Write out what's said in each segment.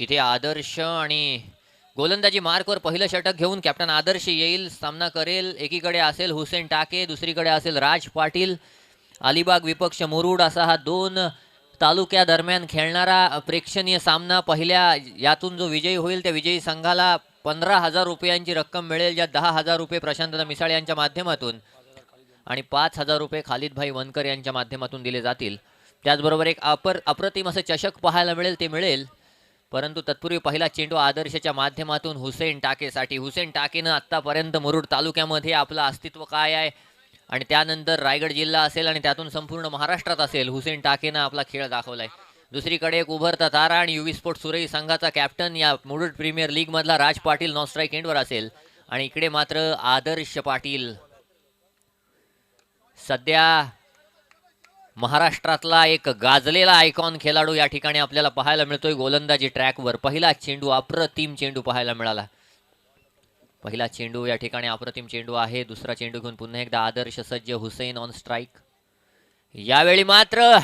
इथे आदर्श आणि गोलंदाजी मार्कवर पहिलं षटक घेऊन कॅप्टन आदर्श येईल, सामना करेल. एकीकडे असेल हुसेन टाके, दुसरीकडे असेल राज पाटील. अलिबाग विपक्ष मुरुड असा हा दोन तालुक्यादरम्यान खेळणारा प्रेक्षणीय सामना. पहिल्या यातून जो विजयी होईल त्या विजयी संघाला 15,000 रुपयांची रक्कम मिळेल, ज्यात 10,000 रुपये प्रशांतदा मिसाळ यांच्या माध्यमातून आणि 5,000 रुपये खालिदभाई वनकर यांच्या माध्यमातून दिले जातील. त्याचबरोबर एक अप्रतिम असं चषक पाहायला मिळेल, ते मिळेल. परंतु तत्पूर्वी पहिला चेंडू आदर्शच्या माध्यमातून हुसेन टाकेसाठी. हुसेन टाकेनं आत्तापर्यंत मुरुड तालुक्यामध्ये आपलं अस्तित्व काय आहे आणि त्यानंतर रायगड जिल्हा असेल आणि त्यातून संपूर्ण महाराष्ट्रात असेल, हुसेन टाकेनं आपला खेळ दाखवलाय. दुसरीकडे एक उभरता तारा आणि युवी स्पोर्ट सुरई संघाचा कॅप्टन या मुरुड प्रीमियर लीग मधला राज पाटील नॉन स्ट्राईक एंडवर असेल आणि इकडे मात्र आदर्श पाटील. सध्या महाराष्ट्रातला एक गाजलेला आयकॉन खेळाडू या ठिकाणी आपल्याला पाहायला मिळतोय गोलंदाजी ट्रॅकवर. पहिला चेंडू, अप्रतिम चेंडू पाहायला मिळाला. पहिला चेंडू या ठिकाणी अप्रतिम चेंडू आहे. दुसरा चेंडू घेऊन पुन्हा एकदा आदर्श सज्ज, हुसेन ऑन स्ट्राईक. यावेळी मात्र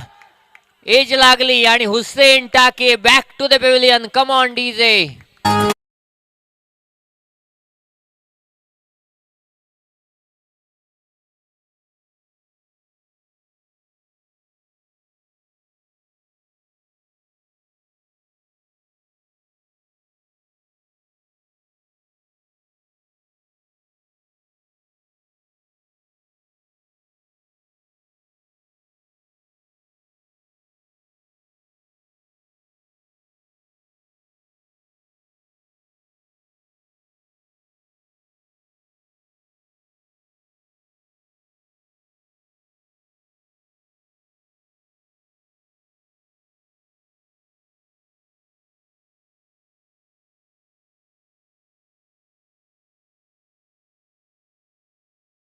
एज लागली आणि हुसेन टाके back to the pavilion. Come on DJ.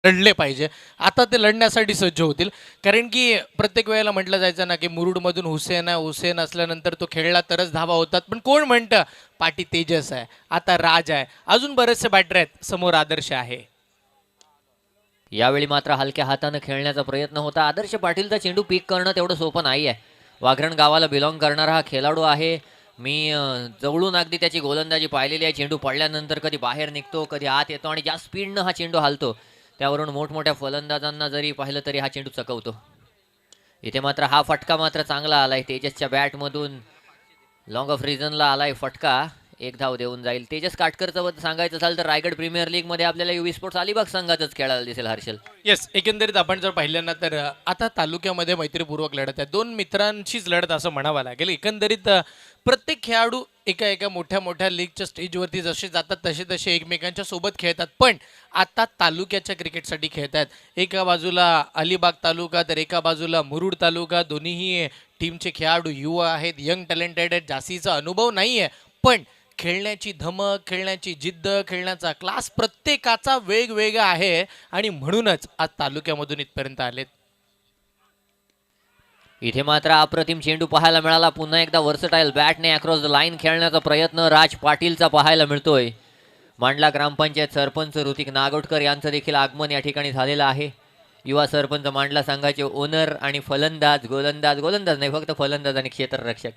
लढले पाहिजे. आता ते लढण्यासाठी सज्ज होतील, कारण की प्रत्येक वेळेला म्हटलं जायचं ना की मुरुडमधून हुसेन आहे, हुसेन असल्यानंतर तो खेळला तरच धावा होतात. पण कोण म्हणतं पाठी तेजस आहे, आता राज आहे, अजून बरेचसे बॅटर आहेत, समोर आदर्श आहे. यावेळी मात्र हलक्या हाताने खेळण्याचा प्रयत्न होता. आदर्श पाटीलचा चेंडू पीक करणं तेवढं सोपं नाही आहे. वाघरण गावाला बिलॉंग करणारा हा खेळाडू आहे. मी जवळून अगदी त्याची गोलंदाजी पाहिलेली आहे. चेंडू पडल्यानंतर कधी बाहेर निघतो, कधी आत येतो आणि ज्या स्पीडनं हा चेंडू हालतो त्यावरून मोठमोठ्या फलंदाजांना जरी पाहिलं तरी हा चेंडू चकवतो. इथे मात्र हा फटका मात्र चांगला आलाय. तेजसच्या बॅटमधून लॉंग ऑफ रिजनला आलाय फटका. एक धाव देऊन जाईल. तेजस काटकरचं सांगायचं झालं तर रायगड प्रीमियर लीग मध्ये आपल्याला युवी स्पोर्ट्स अलिबाग संघातच खेळायला दिसेल हर्षल. येस, एकंदरीत आपण जर पाहिलं ना तर आता तालुक्यामध्ये मैत्रीपूर्वक लढत आहे. दोन मित्रांशीच लढत असं म्हणावं लागेल. एकंदरीत प्रत्येक खेळाडू एका एका मोठ्या मोठ्या लीगच्या स्टेजवरती जसे जातात तसे तसे एकमेकांच्या सोबत खेळतात. पण आता तालुक्याच्या क्रिकेटसाठी खेळतात. एका बाजूला अलिबाग तालुका तर एका बाजूला मुरुड तालुका. दोन्हीही टीमचे खेळाडू युवा आहेत, यंग टॅलेंटेड आहेत, जास्तीचा अनुभव नाही आहे, पण खेळण्याची धमक, खेळण्याची जिद्द, खेळण्याचा क्लास प्रत्येकाचा वेगवेगळा आहे आणि म्हणूनच आज तालुक्यामधून इथपर्यंत आलेत. इथे मात्र अप्रतिम चेंडू पाहायला मिळाला. पुन्हा एकदा वर्सटाईल बॅटने अक्रॉस द लाईन खेळण्याचा प्रयत्न राज पाटीलचा पाहायला मिळतोय. मांडला ग्रामपंचायत सरपंच ऋतिक नागोटकर यांचं देखील आगमन या ठिकाणी झालेलं आहे. युवा सरपंच मांडला संघाचे ओनर आणि फलंदाज, गोलंदाज नाही फक्त फलंदाज आणि क्षेत्ररक्षक.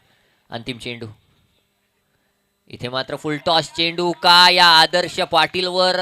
अंतिम चेंडू. इथे मात्र फुल टॉस चेंडू. का या आदर्श पाटीलवर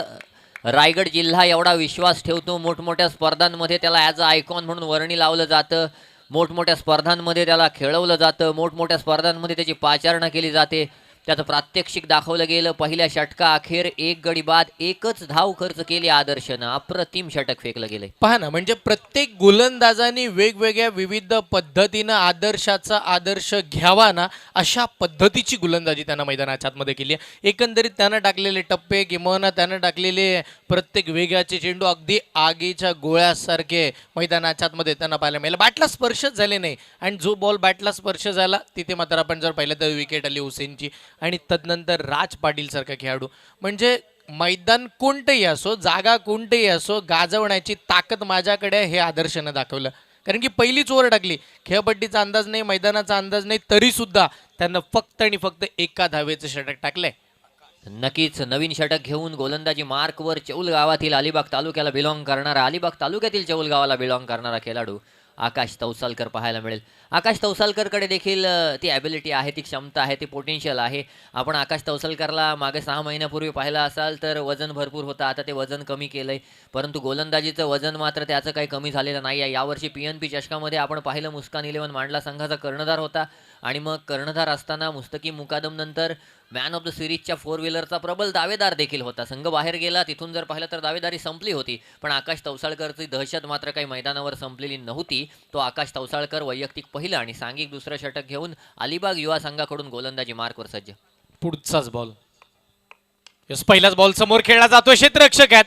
रायगड जिल्हा एवढा विश्वास ठेवतो. मोठमोठ्या स्पर्धांमध्ये त्याला ॲज अ आयकॉन म्हणून वर्णी लावलं जातं. मोठमोठ्या स्पर्धांमध्ये त्याला खेळवलं जातं. मोठमोठ्या स्पर्धांमध्ये त्याची पाचारणा केली जाते. त्याचं प्रात्यक्षिक दाखवलं गेलं. पहिल्या षटका अखेर एक गडी बाद, एकच धाव खर्च केली आदर्शनं. अप्रतिम षटक फेकलं गेलंय. पहा ना, म्हणजे प्रत्येक गोलंदाजाने वेगवेगळ्या विविध पद्धतीनं आदर्शाचा आदर्श घ्यावा ना, अशा पद्धतीची गोलंदाजी त्यांना मैदानाच्या आतमध्ये केली आहे. एकंदरीत त्यानं टाकलेले टप्पे किंवा त्यानं टाकलेले प्रत्येक वेगाचे चेंडू अगदी आगीच्या गोळ्यासारखे मैदानाच्या आतमध्ये त्यांना पाहायला मिळाले. बॅटला स्पर्शच झाले नाही आणि जो बॉल बॅटला स्पर्श झाला तिथे मात्र आपण जर पाहिलं तर विकेट आली हुसेनची आणि तदनंतर राज पाटील सारखा खेळाडू. म्हणजे मैदान कोणतंही असो, जागा कोणतंही असो, गाजवण्याची ताकद माझ्याकडे हे आदर्शानं दाखवलं. कारण की पहिलीच ओव्हर टाकली, खेळपट्टीचा अंदाज नाही, मैदानाचा अंदाज नाही, तरी सुद्धा त्यांना फक्त आणि फक्त एका धावेचं षटक टाकलंय. नक्कीच नवीन षटक घेऊन गोलंदाजी मार्कवर चौल गावातील अलिबाग तालुक्याला बिलॉंग करणारा, अलिबाग तालुक्यातील चौल गावाला बिलॉंग करणारा खेळाडू आकाश तवसालकर पाहायला मिळेल. आकाश तवसालकरकडे देखील ती ॲबिलिटी आहे, ती क्षमता आहे, ती पोटेन्शियल आहे. आपण आकाश तवसालकरला मागे 6 महिन्यापूर्वी पाहिलं असाल तर वजन भरपूर होतं, आता ते वजन कमी केलंय. परंतु गोलंदाजीचं वजन मात्र त्याचं काही कमी झालेलं नाही आहे. यावर्षी PNP चषकामध्ये आपण पाहिलं मुस्कान 11 मांडला संघाचा कर्णधार होता आणि मग कर्णधार असताना मुस्तकीम मुकादम नंतर मॅन ऑफ द सिरीजच्या 4 व्हीलरचा प्रबल दावेदार देखील होता. संघ बाहेर गेला, तिथून जर पाहिलं तर दावेदारी संपली होती, पण आकाश तवसाळकरची दहशत मात्र काही मैदानावर संपलेली नव्हती. तो आकाश तवसाळकर वैयक्तिक पहिलं आणि सांघिक दुसरं षटक घेऊन अलिबाग युवा संघाकडून गोलंदाजी मार्कवर सज्ज. पुढचाच बॉल. यस, पहिलाच बॉल समोर खेळला जातो, क्षेत्ररक्षक आहेत,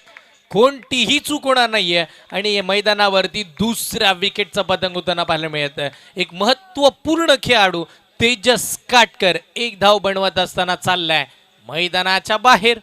कोणतीही चूक होणार नाहीये आणि मैदानावरती दुसऱ्या विकेटचा पतंग होताना पाहायला मिळत आहे. एक महत्वपूर्ण खेळाडू तेजस काटकर एक धाव बनवत असताना चाललाय मैदानाच्या बाहेर.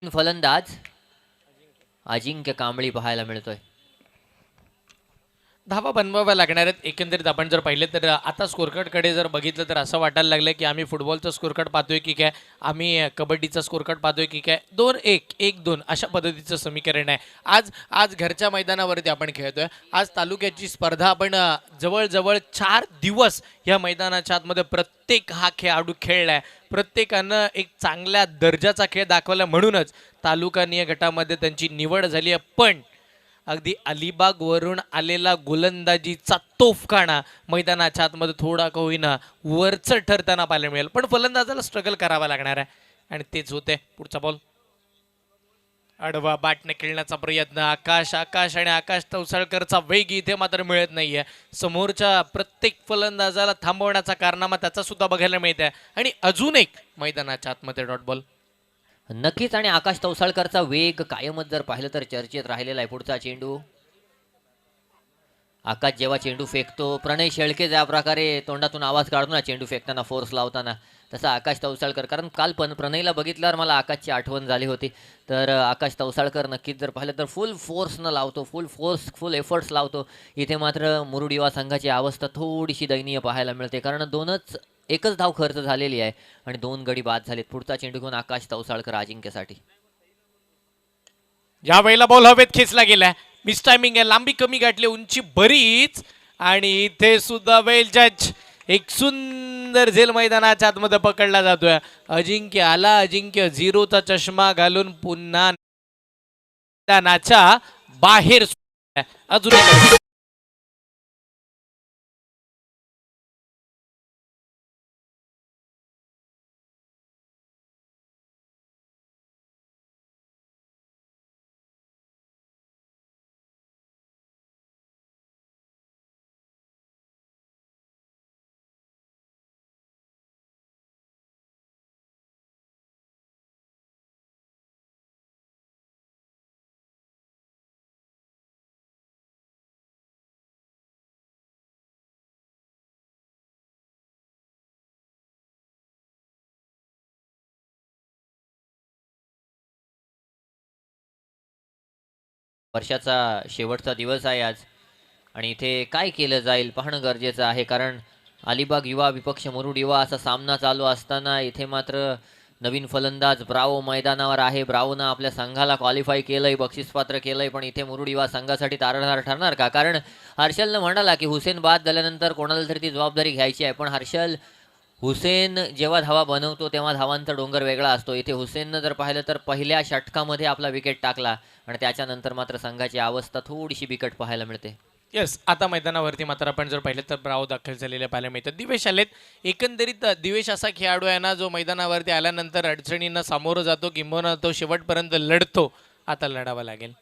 फलंदाज अजिंक्य कांबळी पाहायला मिळतोय. धावा बनवाव्या लागणार आहेत. एकंदरीत आपण जर पाहिलं तर आता स्कोरकार्डकडे जर बघितलं तर असं वाटायला लागलं की आम्ही फुटबॉलचं स्कोरकार्ड पाहतोय की काय, आम्ही कबड्डीचा स्कोरकार्ड पाहतोय की काय. 2-1, 1-2 अशा पद्धतीचं समीकरण आहे. आज आज घरच्या मैदानावरती आपण खेळतोय. आज तालुक्याची स्पर्धा आपण जवळजवळ 4 दिवस या मैदानाच्या आतमध्ये प्रत्येक हा खेळाडू खेळलाय. प्रत्येकानं एक चांगल्या दर्जाचा खेळ दाखवला म्हणूनच तालुकानीय गटामध्ये त्यांची निवड झाली आहे. पण अगदी अलिबागवरून आलेला गोलंदाजीचा तोफखाना मैदानाच्या आतमध्ये थोडा का होईना वरचं ठरताना पाहायला मिळेल, पण फलंदाजाला स्ट्रगल करावा लागणार आहे आणि तेच होते. पुढचा बॉल आडवा बॅटने खेळण्याचा प्रयत्न. आकाश आणि आकाश तवसाळकरचा वेग इथे मात्र मिळत नाहीये. समोरच्या प्रत्येक फलंदाजाला थांबवण्याचा कारनामा त्याचा सुद्धा बघायला मिळत आहे आणि अजून एक मैदानाच्या आतमध्ये डॉट बॉल. नक्कीच, आणि आकाश तवसाळकरचा वेग कायमच जर पाहिलं तर चर्चेत राहिलेला आहे. पुढचा चेंडू. आकाश जेव्हा चेंडू फेकतो, प्रणय शेळके ज्या प्रकारे तोंडातून आवाज काढतो ना चेंडू फेकताना, फोर्स लावताना, तसा आकाश तवसाळकर, कारण काल पण प्रणयला बघितल्यावर मला आकाशची आठवण झाली होती. तर आकाश तवसाळकर नक्कीच जर पाहिलं तर फुल फोर्सनं लावतो, फुल एफर्ट्स लावतो. इथे मात्र मुरुड युवा संघाची अवस्था थोडीशी दयनीय पाहायला मिळते, कारण एकच धाव खर्च झालेली आहे आणि 2 गडी बाद झालेत. पुढचा चेंडू घेऊन आकाश तवसाळकर अजिंक्यसाठी. या वेळेला बॉल हवेत खेचला गेलाय, मिस टायमिंग आहे, लांबी कमी गाठली, उंची बरीच आणि इथे सुद्धा वेल जज. एक सुंदर झेल मैदानाच्या आतमध्ये पकडला जातोय. अजिंक्य आला, अजिंक्य 0चा चष्मा घालून पुन्हा मैदानाच्या बाहेर. अजून वर्षाचा शेवटचा दिवस आहे आज आणि इथे काय केलं जाईल पाहणं गरजेचं आहे, कारण अलिबाग युवा विपक्ष मुरुड युवा असा सामना चालू असताना इथे मात्र नवीन फलंदाज ब्रावो मैदानावर आहे. ब्रावोनं आपल्या संघाला क्वालिफाय केलंय, बक्षीसपात्र केलंय, पण इथे मुरुड युवा संघासाठी तारणहार ठरणार का? कारण हर्षलनं म्हणाला की हुसेन बाद झाल्यानंतर कोणाला तरी ती जबाबदारी घ्यायची आहे, पण हुसेन जेव्हा धावा बनवतो तेव्हा धावांचा डोंगर वेगळा असतो. इथे हुसेननं जर पाहिलं तर पहिल्या षटकामध्ये आपला विकेट टाकला आणि त्याच्यानंतर मात्र संघाची अवस्था थोडीशी बिकट पाहायला मिळते. येस, आता मैदानावरती मात्र आपण जर पाहिलं तर ब्रावो दाखल झालेले पाहायला मिळतात. दिवेश आलेत. एकंदरीत दिवेश असा खेळाडू आहे ना जो मैदानावरती आल्यानंतर अडचणींना सामोरं जातो, किंबहुना तो शेवटपर्यंत लढतो. आता लढावा लागेल.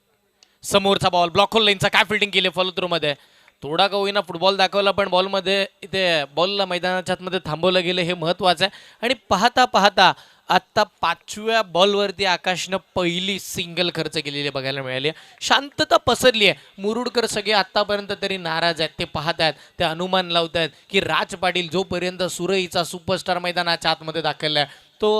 समोरचा बॉल ब्लॉक होल लाईनचा काय फिल्डिंग केली फॉलो थ्रू मध्ये. थोडा का होईना फुटबॉल दाखवला, पण बॉलमध्ये इथे बॉलला मैदानाच्या आतमध्ये थांबवलं गेलं हे महत्त्वाचं आहे. आणि पाहता पाहता आता 5व्या बॉलवरती आकाशनं पहिली सिंगल खर्च केलेली बघायला मिळाली आहे. शांतता पसरली आहे. मुरुडकर सगळे आतापर्यंत तरी नाराज आहेत. ते पाहत आहेत, ते अनुमान लावत आहेत की राज पाटील जोपर्यंत सुरईचा सुपरस्टार मैदानाच्या आतमध्ये दाखलला आहे तो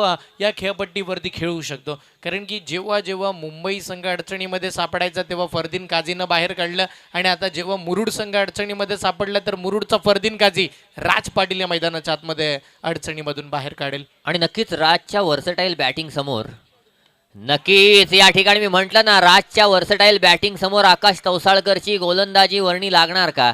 या खेळपट्टीवरती खेळू शकतो. कारण की जेव्हा जेव्हा मुंबई संघ अडचणीमध्ये सापडायचा तेव्हा फरदीन काझीनं बाहेर काढलं आणि आता जेव्हा मुरुड संघ अडचणीमध्ये सापडला तर मुरुडचा फरदीन काझी राज पाटील या मैदानाच्या आतमध्ये अडचणीमधून बाहेर काढेल. आणि नक्कीच राजच्या वर्सटाईल बॅटिंग समोर नक्कीच या ठिकाणी मी म्हटलं ना, राजच्या वर्सटाईल बॅटिंग समोर आकाश तवसाळकरची गोलंदाजी वर्णी लागणार का?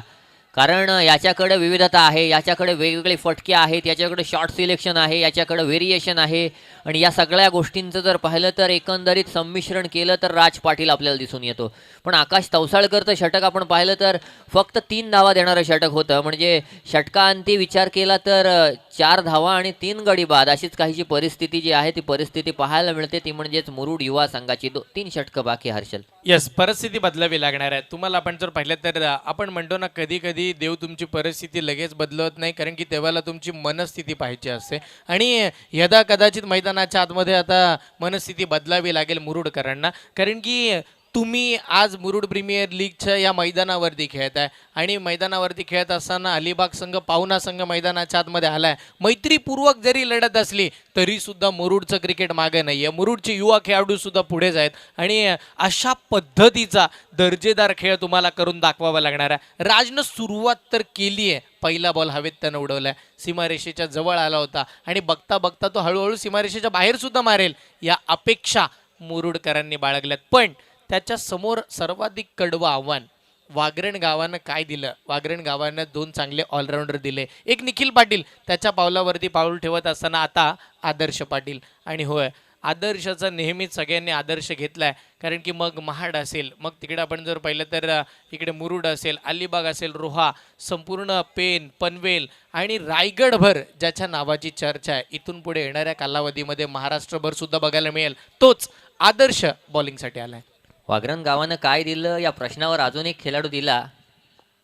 कारण याच्याकडे विविधता आहे, याच्याकडे वेगवेगळे फटके आहेत, याच्याकडे शॉर्ट सिलेक्शन आहे, याच्याकडे व्हेरिएशन आहे. आणि या सगळ्या गोष्टींचं जर पाहिलं तर एकंदरीत संमिश्रण केलं तर राज पाटील आपल्याला दिसून येतो. पण आकाश तवसाळकरचं षटक आपण पाहिलं तर फक्त 3 धावा देणारं षटक होतं. म्हणजे षटकांती विचार केला तर 4 धावा आणि 3 गडी बाद अशीच काहीची परिस्थिती जी आहे ती परिस्थिती पाहायला मिळते. ती म्हणजेच मुरुड युवा संघाची 3 षटकं बाकी. हर्षल, येस, परिस्थिती बदलावी लागणार आहे. तुम्हाला आपण जर पाहिलं तर आपण म्हणतो ना, कधी कधी देव तुमची परिस्थिती लगेच बदलवत नाही, कारण की तेव्हाला तुमची मनस्थिती पाहिजे असते. आणि यदा कदाचित मैदानाच्या आतमध्ये आता मनस्थिती बदलावी लागेल मुरुडकरांना, कारण की तुम्ही आज मुरुड प्रीमियर लीगच्या या मैदानावरती खेळत आहे आणि मैदानावरती खेळत असताना अलिबाग संघ पाहुणा संघ मैदानाच्या आतमध्ये आलाय. मैत्रीपूर्वक जरी लढत असली तरी सुद्धा मुरुडचं क्रिकेट मागे नाही आहे. मुरुडचे युवा खेळाडू सुद्धा पुढेच आहेत आणि अशा पद्धतीचा दर्जेदार खेळ तुम्हाला करून दाखवावा लागणार आहे. राजनं सुरुवात तर केली आहे. पहिला बॉल हवेत त्यानं उडवलाय, सीमारेषेच्या जवळ आला होता आणि बघता बघता तो हळूहळू सीमारेषेच्या बाहेर सुद्धा मारेल या अपेक्षा मुरुडकरांनी बाळगल्यात. पण त्याच्या समोर सर्वाधिक कडवं आव्हान वागरण गावानं काय दिलं? वागरण गावानं 2 चांगले ऑलराऊंडर दिले. एक निखिल पाटील त्याच्या पावलावरती पाऊल ठेवत असताना आता आदर्श पाटील. आणि होय, आदर्शाचा नेहमीच सगळ्यांनी आदर्श घेतलाय, कारण की मग महाड असेल, मग तिकडे आपण जर पाहिलं तर इकडे मुरुड असेल, अलिबाग असेल, रोहा, संपूर्ण पेन, पनवेल आणि रायगडभर ज्याच्या नावाची चर्चा आहे, इथून पुढे येणाऱ्या कालावधीमध्ये महाराष्ट्रभर सुद्धा बघायला मिळेल, तोच आदर्श बॉलिंगसाठी आलाय. वागरण गावानं काय दिलं या प्रश्नावर अजून एक खेळाडू दिला,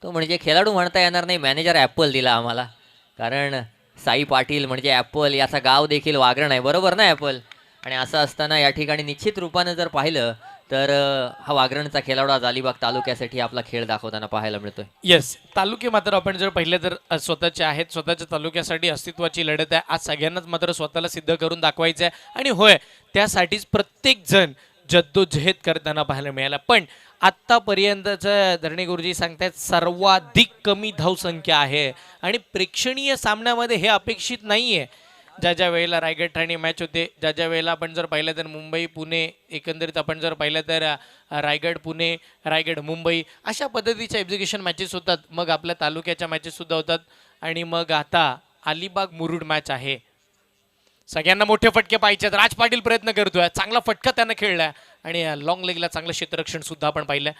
तो म्हणजे खेळाडू म्हणता येणार नाही, मॅनेजर ॲपल दिला आम्हाला. कारण साई पाटील म्हणजे ॲपल, याचा गाव देखील वागरण आहे, बरोबर ना ॲपल? आणि असं असताना या ठिकाणी निश्चित रूपानं जर पाहिलं तर हा वागरणचा खेळाडू आज अलिबाग तालुक्यासाठी आपला खेळ दाखवताना पाहायला मिळतोय. येस, तालुके मात्र आपण जर पाहिलं तर स्वतःचे आहेत, स्वतःच्या तालुक्यासाठी अस्तित्वाची लढत आहे. आज सगळ्यांनाच मात्र स्वतःला सिद्ध करून दाखवायचं आहे आणि होय, त्यासाठीच प्रत्येक जण जद्दोजहद करताना पाहायला मिळाला. पण आत्तापर्यंतचं धरणी गुरुजी सांगतायत सर्वाधिक कमी धावसंख्या आहे आणि प्रेक्षणीय सामन्यामध्ये हे अपेक्षित नाही आहे. ज्या वेळेला रायगड ठाणे मॅच होते, ज्या वेळेला आपण जर पाहिलं तर मुंबई पुणे, एकंदरीत आपण जर पाहिलं तर रायगड पुणे, रायगड मुंबई, अशा पद्धतीच्या एक्झिक्युशन मॅचेस होतात. मग आपल्या तालुक्याच्या मॅचेससुद्धा होतात आणि मग आता अलिबाग मुरुड मॅच आहे. सगळ्यांना मोठे फटके पाहिजेत. राज पाटील प्रयत्न करतोय, चांगला फटका त्यानं खेळलाय आणि लॉंग लेगला चांगलं क्षेत्ररक्षण सुद्धा आपण पाहिलं.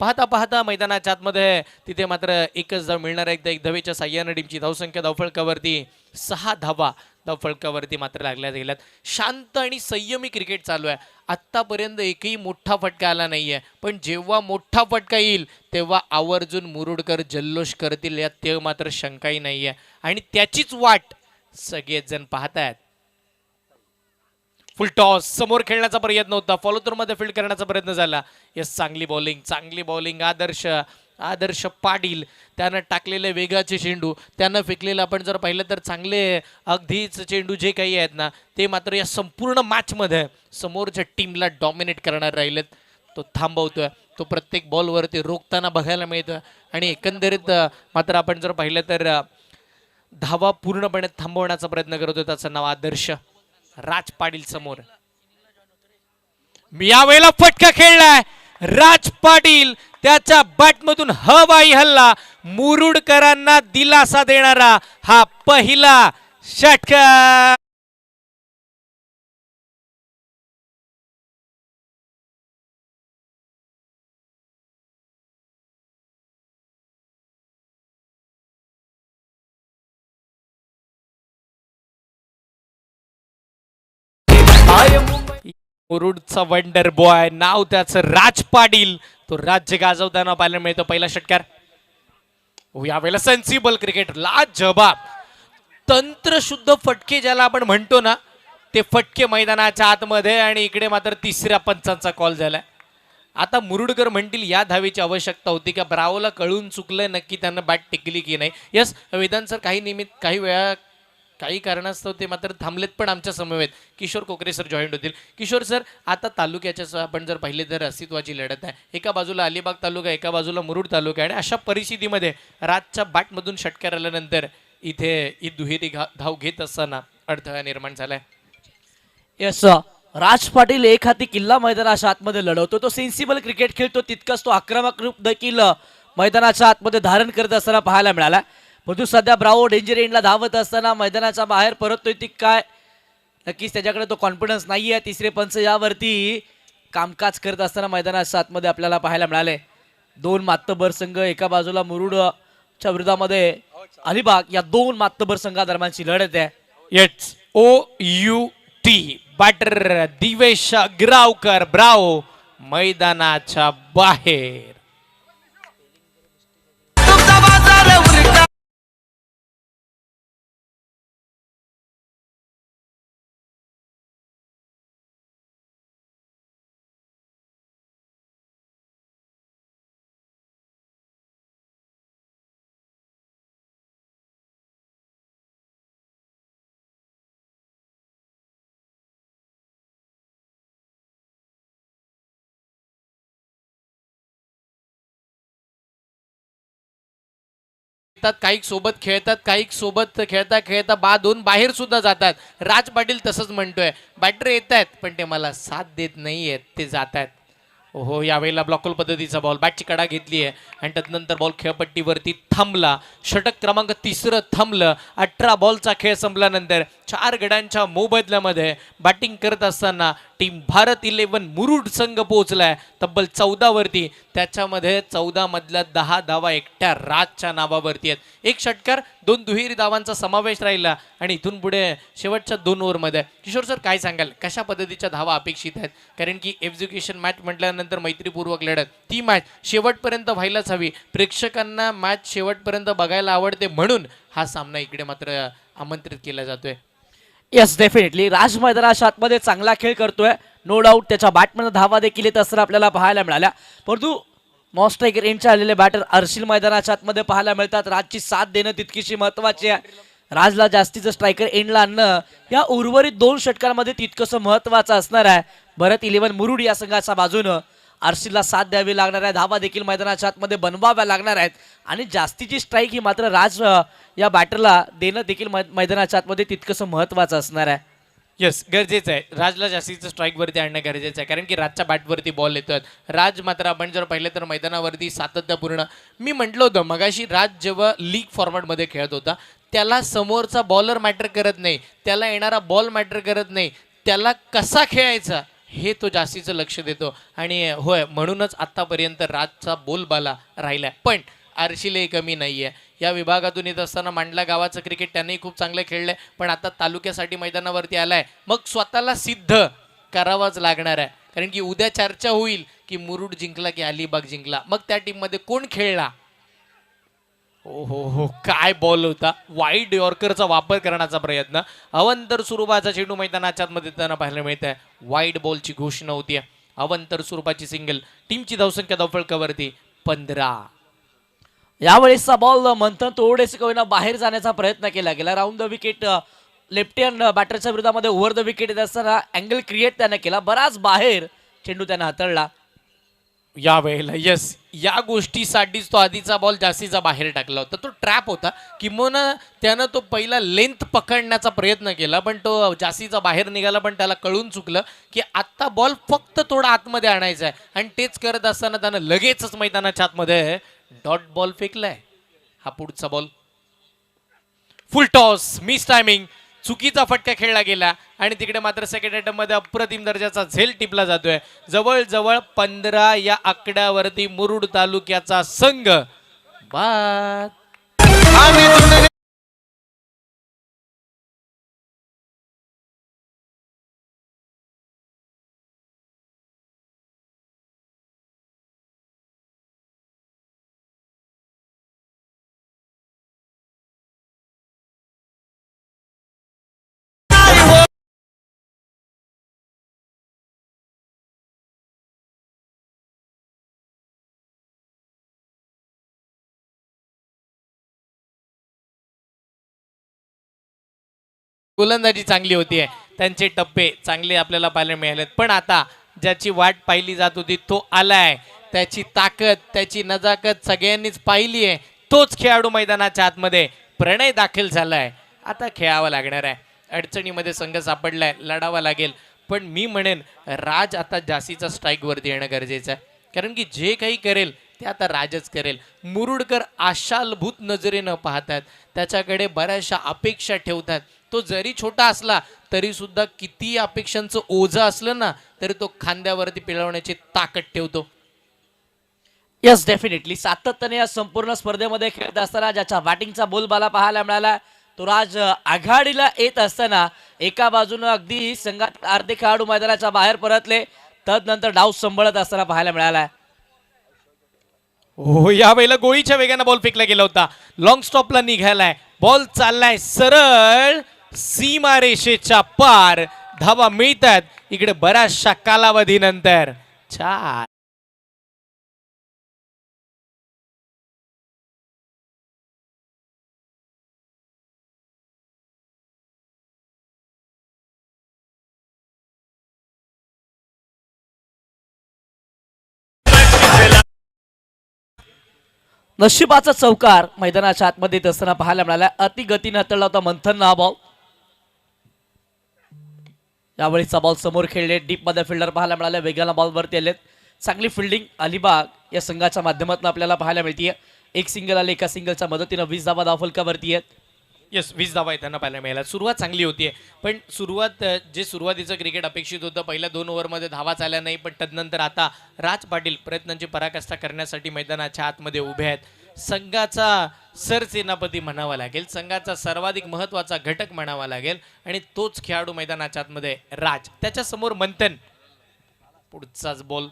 पाहता पाहता मैदानाच्या आतमध्ये तिथे मात्र एकच धाव मिळणार आहे. एक धावेच्या साह्यानं टीमची धावसंख्या धावफलकावरती 6 धावा धावफलकावरती मात्र लागल्या गेल्यात. शांत आणि संयमी क्रिकेट चालू आहे. आत्तापर्यंत एकही मोठा फटका आला नाहीये, पण जेव्हा मोठा फटका येईल तेव्हा आवर्जून मुरुडकर जल्लोष करतील यात ते मात्र शंकाही नाहीये आणि त्याचीच वाट सगळेच जण पाहतायत. फुल टॉस समोर खेळण्याचा प्रयत्न होता, फॉलोथ्रो मध्ये फील्ड करण्याचा प्रयत्न झाला. यस, चांगली बॉलिंग आदर्श पाटील त्यानं टाकलेले वेगाचे चेंडू, त्यानं फेकलेलं आपण जर पाहिलं तर चांगले अगदीच चेंडू जे काही आहेत ना, ते मात्र या संपूर्ण मॅचमध्ये समोरच्या टीमला डॉमिनेट करणार राहिलेत. तो थांबवतोय, तो प्रत्येक बॉलवरती रोखताना बघायला मिळतोय आणि एकंदरीत मात्र आपण जर पाहिलं तर धावा पूर्णपणे थांबवण्याचा प्रयत्न करतोय. त्याचं नाव आदर्श राज पाटील समोर. यावेळेला फटका खेळलाय राज पाटील, त्याच्या बॅटमधून हवाई हल्ला, मुरुडकरांना दिलासा देणारा हा पहिला षटकार. मुरुडचा वंडर बॉय, नाव त्याचं राज पाटील, तो राज्य गाजवताना पाहायला मिळतो. पहिला षटकार. यावेळेला सेन्सिबल क्रिकेट, लाजबाब तंत्रशुद्ध फटके ज्याला आपण म्हणतो ना, ते फटके मैदानाच्या आतमध्ये आणि इकडे मात्र तिसऱ्या पंचांचा कॉल झालाय. आता मुरुडकर म्हणतील या धावेची आवश्यकता होती का, ब्रावोला कळून चुकलंय नक्की, त्यांना बॅट टेकली की नाही. यस, वेदांत सर काही वेळा काही कारणास्तव ते मात्र थांबलेत, पण आमच्या समवेत किशोर कोकरे सर जॉईंट होतील. किशोर सर, आता तालुक्याच्या आपण जर पाहिले तर अस्तित्वाची लढत आहे. एका बाजूला अलिबाग तालुका, एका बाजूला मुरुड तालुका, आणि अशा परिस्थितीमध्ये राजच्या बॅटमधून षटकार आल्यानंतर इथे ही दुहेरी धाव घेत असताना अडथळा निर्माण झालाय. यस, राज पाटील एक हाती किल्ला मैदानाच्या आतमध्ये लढवतो. तो सेन्सिबल क्रिकेट खेळतो, तितकंच तो आक्रमक रूप देखील मैदानाच्या आतमध्ये धारण करत असताना पाहायला मिळाला. परंतु सध्या ब्रावो डेंजर एंडला धावत असताना मैदानाच्या बाहेर परततोय ती काय, नक्कीच त्याच्याकडे तो कॉन्फिडन्स नाही आहे. तिसरे पंच यावरती कामकाज करत असताना मैदानाच्या आतमध्ये आपल्याला पाहायला मिळाले. दोन मातबर संघ, एका बाजूला मुरुडच्या विरोधामध्ये अलिबाग, या दोन मातबर संघादरम्यानची लढत आहे. येट्स OUT batter Divesh Girawkar bravo मैदानाच्या बाहेर. काही सोबत खेळतात, काही सोबत खेळता खेळता दोन बाहेर सुद्धा जातात. राज पाटील तसंच म्हणतोय, बॅटर येत आहेत पण ते मला साथ देत नाहीयेत, ते जात आहेत. ओहो, यावेळेला ब्लॉकल पद्धतीचा बॉल, बॅटची कडा घेतली आहे आणि त्यानंतर बॉल खेळपट्टीवरती थांबला. षटक क्रमांक 3 थांबलं. 18 बॉलचा खेळ संपल्यानंतर 4 गड्यांच्या मोबदल्यामध्ये बॅटिंग करत असताना टीम भारत 11 मुरुड संघ पोहोचलाय तब्बल 14 वरती. त्याच्यामध्ये 14 मधल्या 10 धावा एकट्या राजच्या नावावरती आहेत. एक षटकार, 2 दुहेरी धावांचा समावेश राहिला आणि इथून पुढे शेवटच्या 2 ओव्हरमध्ये किशोर सर काय सांगाल, कशा पद्धतीच्या धावा अपेक्षित आहेत? कारण की एक्झिक्युशन मॅच म्हटल्यानंतर मैत्रीपूर्वक लढत, ती मॅच शेवटपर्यंत व्हायलाच हवी. प्रेक्षकांना मॅच शेवटपर्यंत बघायला आवडते म्हणून हा सामना इकडे मात्र आमंत्रित केला जातोय. यस, डेफिनेटली राज मैदानाच्या आतमध्ये चांगला खेळ करतोय, नो डाऊट. त्याच्या बॅटमध्ये धावा देखील येत असताना आपल्याला पाहायला मिळाल्या. परंतु मॉस्टाईक रेंजचे आलेले बॅटर अर्शिल मैदानाच्या आतमध्ये पाहायला मिळतात. राजची साथ देणं तितकीशी महत्वाची आहे. राजला जास्तीचं स्ट्रायकर एंडला आणणं या उर्वरित 2 षटकांमध्ये तितकंसं महत्वाचं असणार आहे. भारत 11 मुरुड या संघाच्या बाजूनं आरसीला साथ द्यावी लागणार आहे. धावा देखील मैदानाच्या आतमध्ये बनवाव्या लागणार आहेत आणि जास्तीची स्ट्राईक ही मात्र राज या बॅटरला देणं देखील मैदानाच्या आतमध्ये तितकंसं महत्वाचं असणार आहे. यस, गरजेचं आहे. राजला जास्तीचं स्ट्राईकवरती आणणं गरजेचं आहे, कारण की राजच्या बॅटवरती बॉल येतात. राज मात्र आपण जर पाहिलं तर मैदानावरती सातत्यपूर्ण, मी म्हटलं होतं मगाशी, राज जेव्हा लीग फॉर्मॅटमध्ये खेळत होता त्याला समोरचा बॉलर मॅटर करत नाही, त्याला येणारा बॉल मॅटर करत नाही, त्याला कसा खेळायचा हे तो जास्तीचं लक्ष देतो. आणि होय, म्हणूनच आत्तापर्यंत राजचा बोलबाला राहिला. पण आरशीलही कमी नाही आहे. या विभागातून येत असताना मांडला गावाचं क्रिकेट त्यांनी खूप चांगलं खेळलंय, पण आता तालुक्यासाठी मैदानावरती आलाय, मग स्वतःला सिद्ध करावंच लागणार आहे. कारण की उद्या चर्चा होईल की मुरुड जिंकला की अलिबाग जिंकला, मग त्या टीममध्ये कोण खेळला. हो हो हो, काय बॉल होता. वाईड यॉर्करचा वापर करण्याचा प्रयत्न, अवंतर स्वरूपाचा चेंडू मैदानाच्या मध्ये त्यांना पाहायला मिळत आहे. वाईड बॉलची घोषणा होती. अवंतर स्वरूपाची सिंगल, टीमची धावसंख्या धावफलकावरती 15. यावेळेसचा बॉल मंथन थोडेसे कवीना बाहेर जाण्याचा प्रयत्न केला गेला. Round the wicket left hand बॅटरच्या विरोधामध्ये ओव्हर द विकेट येत असताना अँगल क्रिएट त्याने केला, बराच बाहेर चेंडू त्याने हाताळला. या वेळेला यस, या गोष्टीसाठीच तो आधीचा बॉल जास्तीचा बाहेर टाकला होता. तो ट्रॅप होता, किंवा त्यानं तो पहिला लेंथ पकडण्याचा प्रयत्न केला पण तो जास्तीचा बाहेर निघाला. पण त्याला कळून चुकलं की आत्ता बॉल फक्त थोडा आतमध्ये आणायचा आहे, आणि तेच करत असताना त्यानं लगेचच मैदानाच्या आतमध्ये डॉट बॉल फेकलाय. हा पुढचा ball full toss, miss timing, चुकीचा फटका खेळला गेला आणि तिकडे मात्र सेकंड अटेम्प्ट मध्ये अप्रतिम दर्जाचा झेल टिपला जातोय. जवळजवळ 15 या आकड्यावरती मुरुड तालुक्याचा संघ बाद. गोलंदाजी चांगली होतीये, त्यांचे टप्पे चांगले आपल्याला पाहायला मिळालेत. पण आता ज्याची वाट पाहिली जात होती तो आलाय. त्याची ताकद, त्याची नजाकत सगळ्यांनीच पाहिली आहे. तोच खेळाडू मैदानाच्या आतमध्ये प्रणय दाखल झालाय. आता खेळावं लागणार आहे. अडचणीमध्ये संघ सापडलाय, लढावा लागेल. पण मी म्हणेन राज आता जास्तीचा स्ट्राईक वरती येणं गरजेचं आहे, कारण की जे काही करेल ते आता राजच करेल. मुरुडकर आशालभूत नजरेनं पाहतात, त्याच्याकडे बऱ्याचशा अपेक्षा ठेवतात. तो जरी छोटा असला तरी सुद्धा किती अपेक्षांचं ओझं असलं ना तरी तो खांद्यावरती पिळवण्याची ताकद ठेवतो. येस डेफिनेटली सातत्याने या संपूर्ण स्पर्धेमध्ये खेळत असताना ज्याच्या बॅटिंगचा बोलबाला पाहायला मिळाला तो राज आघाडीला येत असताना एका बाजूनं अगदी संघात अर्धे खेळाडू मैदानाच्या बाहेर परतले, तदनंतर डाव सांभाळत असताना पाहायला मिळाला. हो, या वेळेला गोळीच्या वेगाने बॉल फेकला गेला होता. लॉंग स्टॉपला निघालाय, बॉल चाललाय सरळ सीमारेषेच्या पार. धावा मिळतात इकडे बऱ्याचशा कालावधीनंतर. छान. नशिबाचा चौकार मैदानाच्या आतमध्ये येत असताना पाहायला मिळाला. अति गतीने हाताळला होता मंथन हा बॉल. यावेळीचा बॉल समोर खेळले, डीप मध्ये फिल्डर पाहायला मिळाले, वेगाला बॉल वरती आलेत. चांगली फिल्डिंग अलिबाग या संघाच्या माध्यमातून आपल्याला पाहायला मिळतीये. एक सिंगल आले, एका सिंगलच्या मदतीनं 20 धावा धावफलकावरती आहेत. येस, 20 धावा येताना पाहायला मिळाला. सुरुवात चांगली होतीये, पण जे सुरुवातीचं क्रिकेट अपेक्षित होतं पहिल्या 2 ओव्हरमध्ये धावा आल्या नाही. पण तदनंतर आता राज पाटील प्रयत्नांची पराकाष्ठा करण्यासाठी मैदानाच्या आतमध्ये उभे आहेत. संघाचा सरसेनापती म्हणावा लागेल, संघाचा सर्वाधिक महत्वाचा घटक म्हणावा लागेल, आणि तोच खेळाडू मैदानाच्या आतमध्ये राज. त्याच्या समोर मंथन. पुढचाच ball,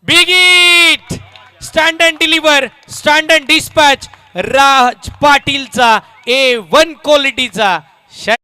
big hit, stand and deliver, stand and dispatch. Raj पाटीलचा A1 क्वालिटीचा षट.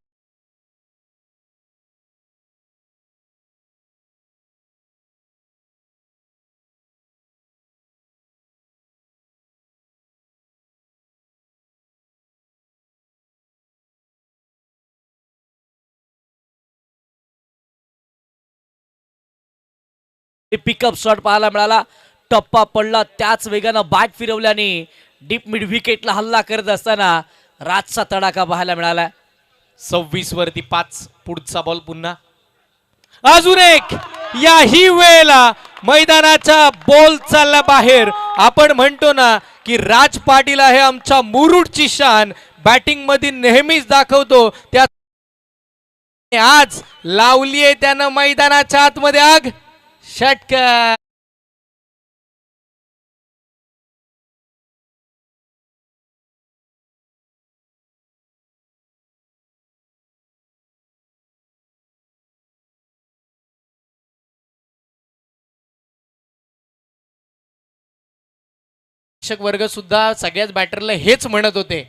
पिकअप शॉट पाहायला मिळाला, टप्पा पडला, त्याच वेगानं बॅट फिरवल्याने डीप मिड विकेटला हल्ला करत असताना राजचा तडाखा पाहायला मिळाला. 26 वरती 5. पुढचा बॉल पुन्हा अजून एक. याही वेळेला मैदानाचा बॉल चालला बाहेर. आपण म्हणतो ना की राज पाटील आहे आमच्या मुरुडची शान, बॅटिंग मध्ये नेहमीच दाखवतो. त्या आज लावलीये त्यानं मैदानाच्या आतमध्ये आग. षटकार. प्रेक्षक वर्ग सुद्धा सगळ्याच बॅटरला हेच म्हणत होते,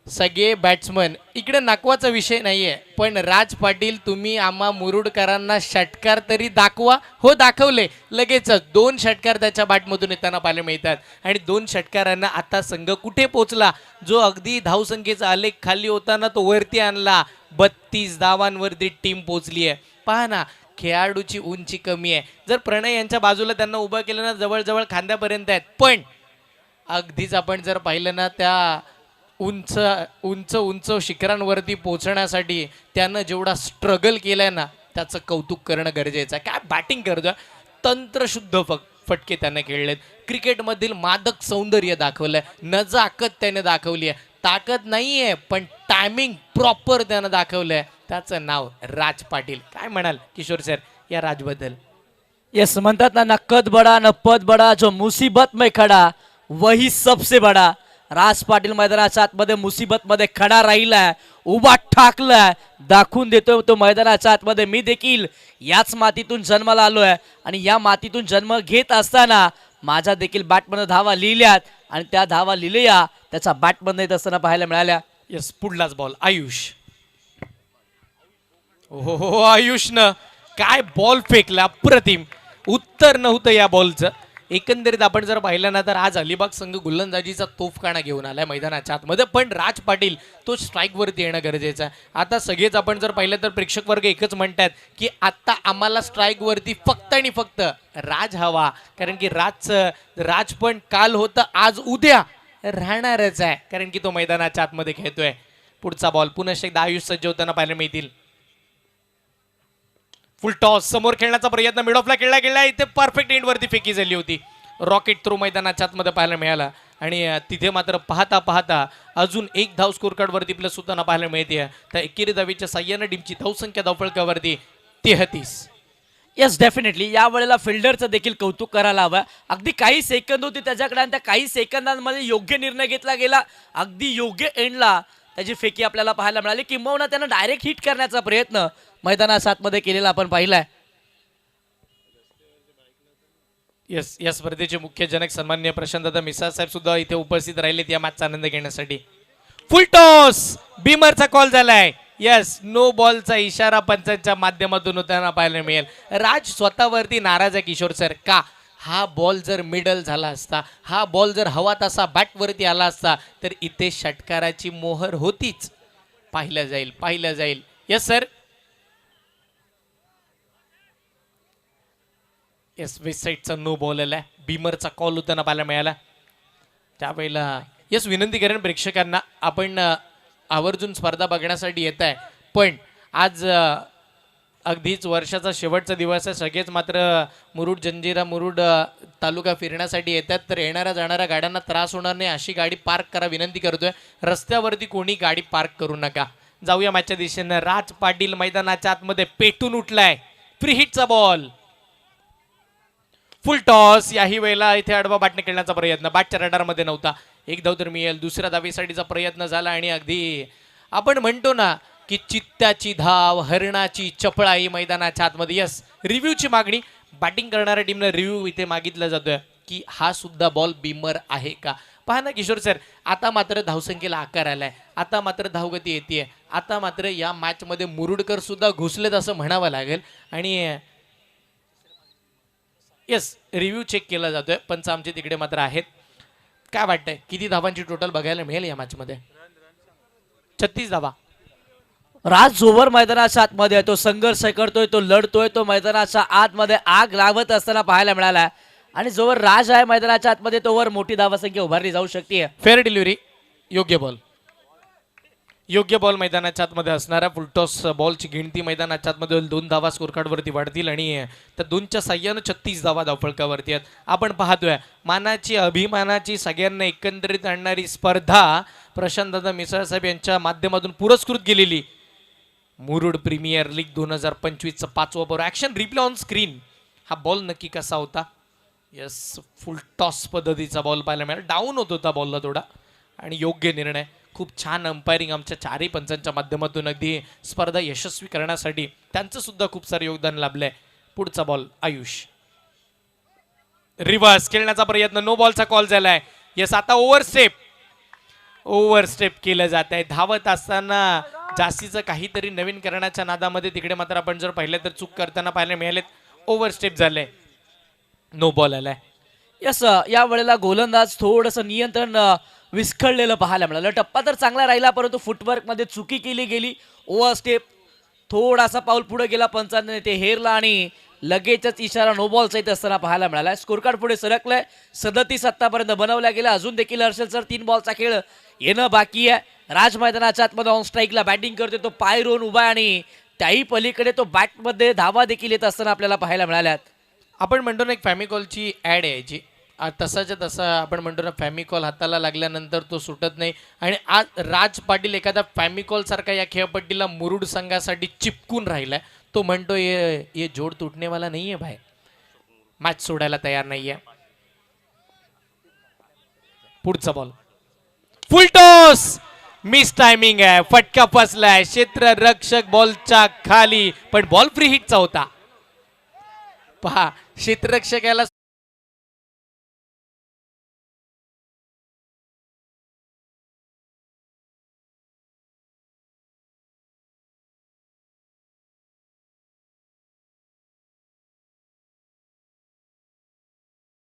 सगळे बॅट्समन. इकडे नाकवाचा विषय नाहीये, पण राज पाटील तुम्ही आम्हा मुरुडकरांना षटकार तरी दाखवा. हो, दाखवले. लगेचच 2 षटकार त्याच्या बॅटमधून येताना पाहायला मिळतात. आणि 2 षटकारांना आता संघ कुठे पोहोचला, जो अगदी धावसंख्येचा आलेख खाली होता ना तो वरती आणला. 32 धावांवरती टीम पोहोचली आहे. पहा ना, खेळाडूची उंची कमी आहे. जर प्रणय यांच्या बाजूला त्यांना उभं केलं ना जवळजवळ खांद्यापर्यंत आहेत, पण अगदीच आपण जर पाहिलं ना त्या उंच उंच उंच शिखरांवरती पोहोचण्यासाठी त्यानं जेवढा स्ट्रगल केलाय ना त्याचं कौतुक करणं गरजेचं आहे. काय बॅटिंग करतोय, तंत्रशुद्ध फटके त्याने खेळलेत. क्रिकेटमधील मादक सौंदर्य दाखवलंय, नजाकत त्याने दाखवली आहे. ताकद नाहीये पण टायमिंग प्रॉपर त्यानं दाखवलंय. त्याचं नाव राज पाटील. काय म्हणाल किशोर सर या राजबद्दल? यस, म्हणतात ना, कद बडा न पद बडा, जो मुसीबत में खडा वही सबसे बडा. राज पाटील मैदानाच्या आतमध्ये मुसीबत मध्ये खडा राहिलाय, उभा ठाकलाय, दाखवून देतोय तो मैदानाच्या आतमध्ये मी देखील याच मातीतून जन्माला आलोय आणि या मातीतून जन्म घेत असताना माझ्या देखील बॅटमध्ये धावा लिहिल्यात आणि त्या धावा लिहिल्या त्याचा बॅटमध्ये येत असताना पाहायला मिळाल्या. यस, पुढलाच बॉल आयुष. हो, आयुषनं काय बॉल फेकला, अप्रतिम. उत्तर नव्हतं या बॉलचं. एकंदरीत आपण जर पाहिलं ना तर आज अलिबाग संघ गोलंदाजीचा तोफखाना घेऊन आलाय मैदानाच्या आतमध्ये, पण राज पाटील तो स्ट्राईकवरती येणं गरजेचं आहे. आता सगळेच आपण जर पाहिलं तर प्रेक्षक वर्ग एकच म्हणतात की आता आम्हाला स्ट्राईकवरती फक्त आणि फक्त राज हवा, कारण की राज पण काल होतं, आज उद्या राहणारच आहे, कारण की तो मैदानाच्या आतमध्ये खेळतोय. पुढचा बॉल पुन्हा एकदा आयुष सज्ज होताना पाहायला मिळतील. फुल टॉस समोर खेळण्याचा प्रयत्न मिड ऑफला खेळला इथे परफेक्ट एंडवरती फेकी झाली होती. रॉकेट थ्रो मैदानाच्या आतमध्ये पाहायला मिळाला आणि तिथे मात्र पाहता पाहता अजून एक धाव स्कोर कार्ड वरती प्लस सुद्धा पाहायला मिळते. तर एकेरी धावेच्या साह्यानं टीमची धावसंख्या धावफलकावरती 33. येस डेफिनेटली या वेळेला फिल्डरचं देखील कौतुक करायला हवं. अगदी काही सेकंद होती त्याच्याकडे आणि त्या काही सेकंदांमध्ये योग्य निर्णय घेतला गेला. अगदी योग्य एंडला त्याची फेकी आपल्याला पाहायला मिळाली, किंबहुना त्यानं डायरेक्ट हिट करण्याचा प्रयत्न मैदानाच्या आतमध्ये केलेला आपण पाहिलाय. येस, या स्पर्धेचे मुख्य जनक सन्माननीय प्रशांतदादा मिसाळ साहेब सुद्धा इथे उपस्थित राहिलेत या मॅचचा आनंद घेण्यासाठी. फुल टॉस बीमरचा कॉल झालाय. येस, नो बॉलचा इशारा पंचांच्या माध्यमातून होताना पाहायला मिळेल. राज स्वतःवरती नाराज आहे किशोर सर. का? हा बॉल जर मिडल झाला असता, हा बॉल जर हवा तसा बॅटवरती आला असता तर इथे षटकाराची मोहर होतीच. पाहिलं जाईल. Yes sir. येस, वेस्ट साईडचा नो बॉल आलाय. बीमरचा कॉल होताना पाहायला मिळाला. त्यावेळेला येस, विनंती करेन प्रेक्षकांना, आपण आवर्जून स्पर्धा बघण्यासाठी येत आहे, पण आज अगदीच वर्षाचा शेवटचा दिवस आहे. सगळेच मात्र मुरुड तालुका फिरण्यासाठी येतात, तर येणाऱ्या जाणाऱ्या गाड्यांना त्रास होणार नाही अशी गाडी पार्क करा विनंती करतोय. रस्त्यावरती कोणी गाडी पार्क करू नका. जाऊया मॅचच्या दिशेनं. राज पाटील मैदानाच्या आतमध्ये पेटून उठलाय. फ्री हिटचा बॉल. Full toss. याही वेळेला इथे आडवा बॅटने खेळण्याचा प्रयत्न, बॅटच्या रडारमध्ये नव्हता. एक धाव तर मिळेल. दुसऱ्या धावेसाठीचा प्रयत्न झाला आणि अगदी आपण म्हणतो ना की चित्त्याची धाव, हरणाची चपळाई मैदानाच्या आतमध्ये. यस, रिव्ह्यूची मागणी बॅटिंग करणाऱ्या टीमनं रिव्ह्यू इथे मागितला जातोय की हा सुद्धा बॉल बीमर आहे का. पहा ना किशोर सर, आता मात्र धावसंख्येला आकार आलाय, आता मात्र धावगती येते, आता मात्र या मॅचमध्ये मुरुडकर सुद्धा घुसलेत असं म्हणावं लागेल. आणि येस, रिव्ह्यू चेक केला जातोय, पंच आमचे तिकडे मात्र आहेत. काय वाटतंय किती धावांची टोटल बघायला मिळेल या मॅचमध्ये? 36 धावा. राज जोवर मैदानाच्या आतमध्ये आहे, तो संघर्ष करतोय, तो लढतोय, तो मैदानाच्या आतमध्ये आग लावत असताना पाहायला मिळाला. आणि जोवर राज आहे मैदानाच्या आतमध्ये तोवर मोठी धावसंख्या उभारली जाऊ शकते. फेअर डिलिव्हरी, योग्य बॉल मैदानाच्या आतमध्ये असणारा फुलटॉस बॉलची गिणती मैदानाच्या आतमध्ये होईल. 2 धावा स्कोर कार्डवरती वाढतील आणि त्या 2च्या साह्यानं 36 धावा धावफलकावरती आहेत. आपण पाहतोय मानाची, अभिमानाची, सगळ्यांना एकंदरीत आणणारी स्पर्धा प्रशांतदादा मिसाळ साहेब यांच्या माध्यमातून पुरस्कृत गेलेली मुरुड प्रीमियर लीग 2025चं 5वं over action replay on screen. हा बॉल नक्की कसा होता? यस, फुल टॉस पद्धतीचा बॉल पाहायला मिळाला. डाऊन होत होता बॉलला थोडा आणि योग्य निर्णय. खूप छान अंपायरिंग आमच्या चारही पंचांच्या माध्यमातून अगदी स्पर्धा यशस्वी करण्यासाठी त्यांचं सुद्धा खूप सारं योगदान लाभलंय. पुढचा बॉल आयुष. रिव्हर्स खेळण्याचा प्रयत्न, नो बॉलचा कॉल झालाय. यस, आता ओव्हरस्टेप केलं जात आहे. धावत असताना जास्तीचं काहीतरी नवीन करण्याच्या नादामध्ये तिकडे मात्र आपण जर पाहिलं तर चूक करताना पाहायला मिळालेत. ओव्हरस्टेप झालंय, नो बॉल आलाय. यस, या वेळेला गोलंदाज थोडंसं नियंत्रण विस्कळलेलं पाहायला मिळालं. टप्पा तर चांगला राहिला, परंतु फुटवर्कमध्ये चुकी केली गेली. ओव्हर स्टेप, थोडासा पाऊल पुढे गेला पंचांनी, ते हेरला आणि लगेचच इशारा नो बॉलचा येत असताना पाहायला मिळाला. स्कोर कार्ड पुढे सरकलंय. 37 आतापर्यंत बनवल्या गेल्या. अजून देखील हर्षल सर 3 बॉलचा खेळ येणं बाकी आहे. राज मैदानाच्या आतमध्ये ऑन स्ट्राईकला बॅटिंग करतोय, तो पाय रोवून उभा आणि त्याही पलीकडे तो बॅटमध्ये धावा देखील येत असताना आपल्याला पाहायला मिळाल्यात. आपण म्हणतो ना एक फॅमिकॉलची ॲड यायची, तसाच्या तसा आपण म्हणतो ना फॅमिकॉल हाताला लागल्यानंतर तो सुटत नाही. आणि आज राज पाटील एखादा फॅमिकॉल सारखा या खेळपट्टीला मुरुड संघासाठी चिपकून राहिलाय. तो म्हणतो ये जोड तुटणे वाला नाहीये भाई, मॅच सोडायला तयार नाहीये. पुढचा ball, full toss, miss timing आहे, फटका फसलाय. क्षेत्ररक्षक बॉलच्या खाली, पण बॉल फ्री हिटचा होता. पहा, क्षेत्ररक्षकाला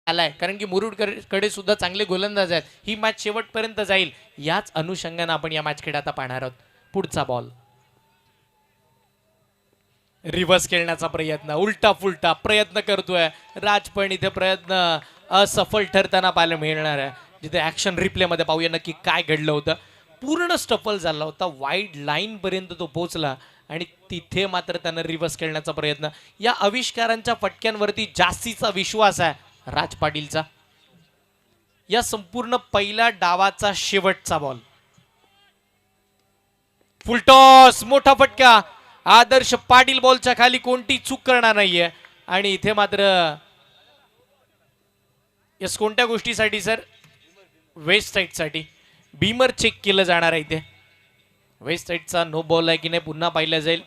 आलाय, कारण की मुरुडकडे सुद्धा चांगले गोलंदाज आहेत. ही मॅच शेवटपर्यंत जाईल याच अनुषंगाने आपण या मॅचकडे आता पाहणार आहोत. पुढचा बॉल रिव्हर्स खेळण्याचा प्रयत्न, उलटा फुलटा प्रयत्न करतोय राज, पण इथे प्रयत्न असफल ठरताना पाहायला मिळणार आहे. जिथे ऍक्शन रिप्ले मध्ये पाहूया नक्की काय घडलं होतं. पूर्ण स्टफल झाला होता, वाईड लाईन पर्यंत तो पोहोचला आणि तिथे मात्र त्यानं रिव्हर्स खेळण्याचा प्रयत्न. या आविष्कारांच्या फटक्यांवरती जास्तीचा विश्वास आहे राज पाटीलचा. या संपूर्ण पहिल्या डावाचा शेवटचा बॉल, फुलटॉस, मोठा फटका. आदर्श पाटील बॉलच्या खाली कोणती चूक करणार नाहीये. आणि इथे मात्र यस, कोणत्या गोष्टीसाठी सर? वेस्ट साईडसाठी बीमर चेक केलं जाणार आहे. इथे वेस्ट साईडचा नो बॉल आहे की नाही पुन्हा पाहिलं जाईल.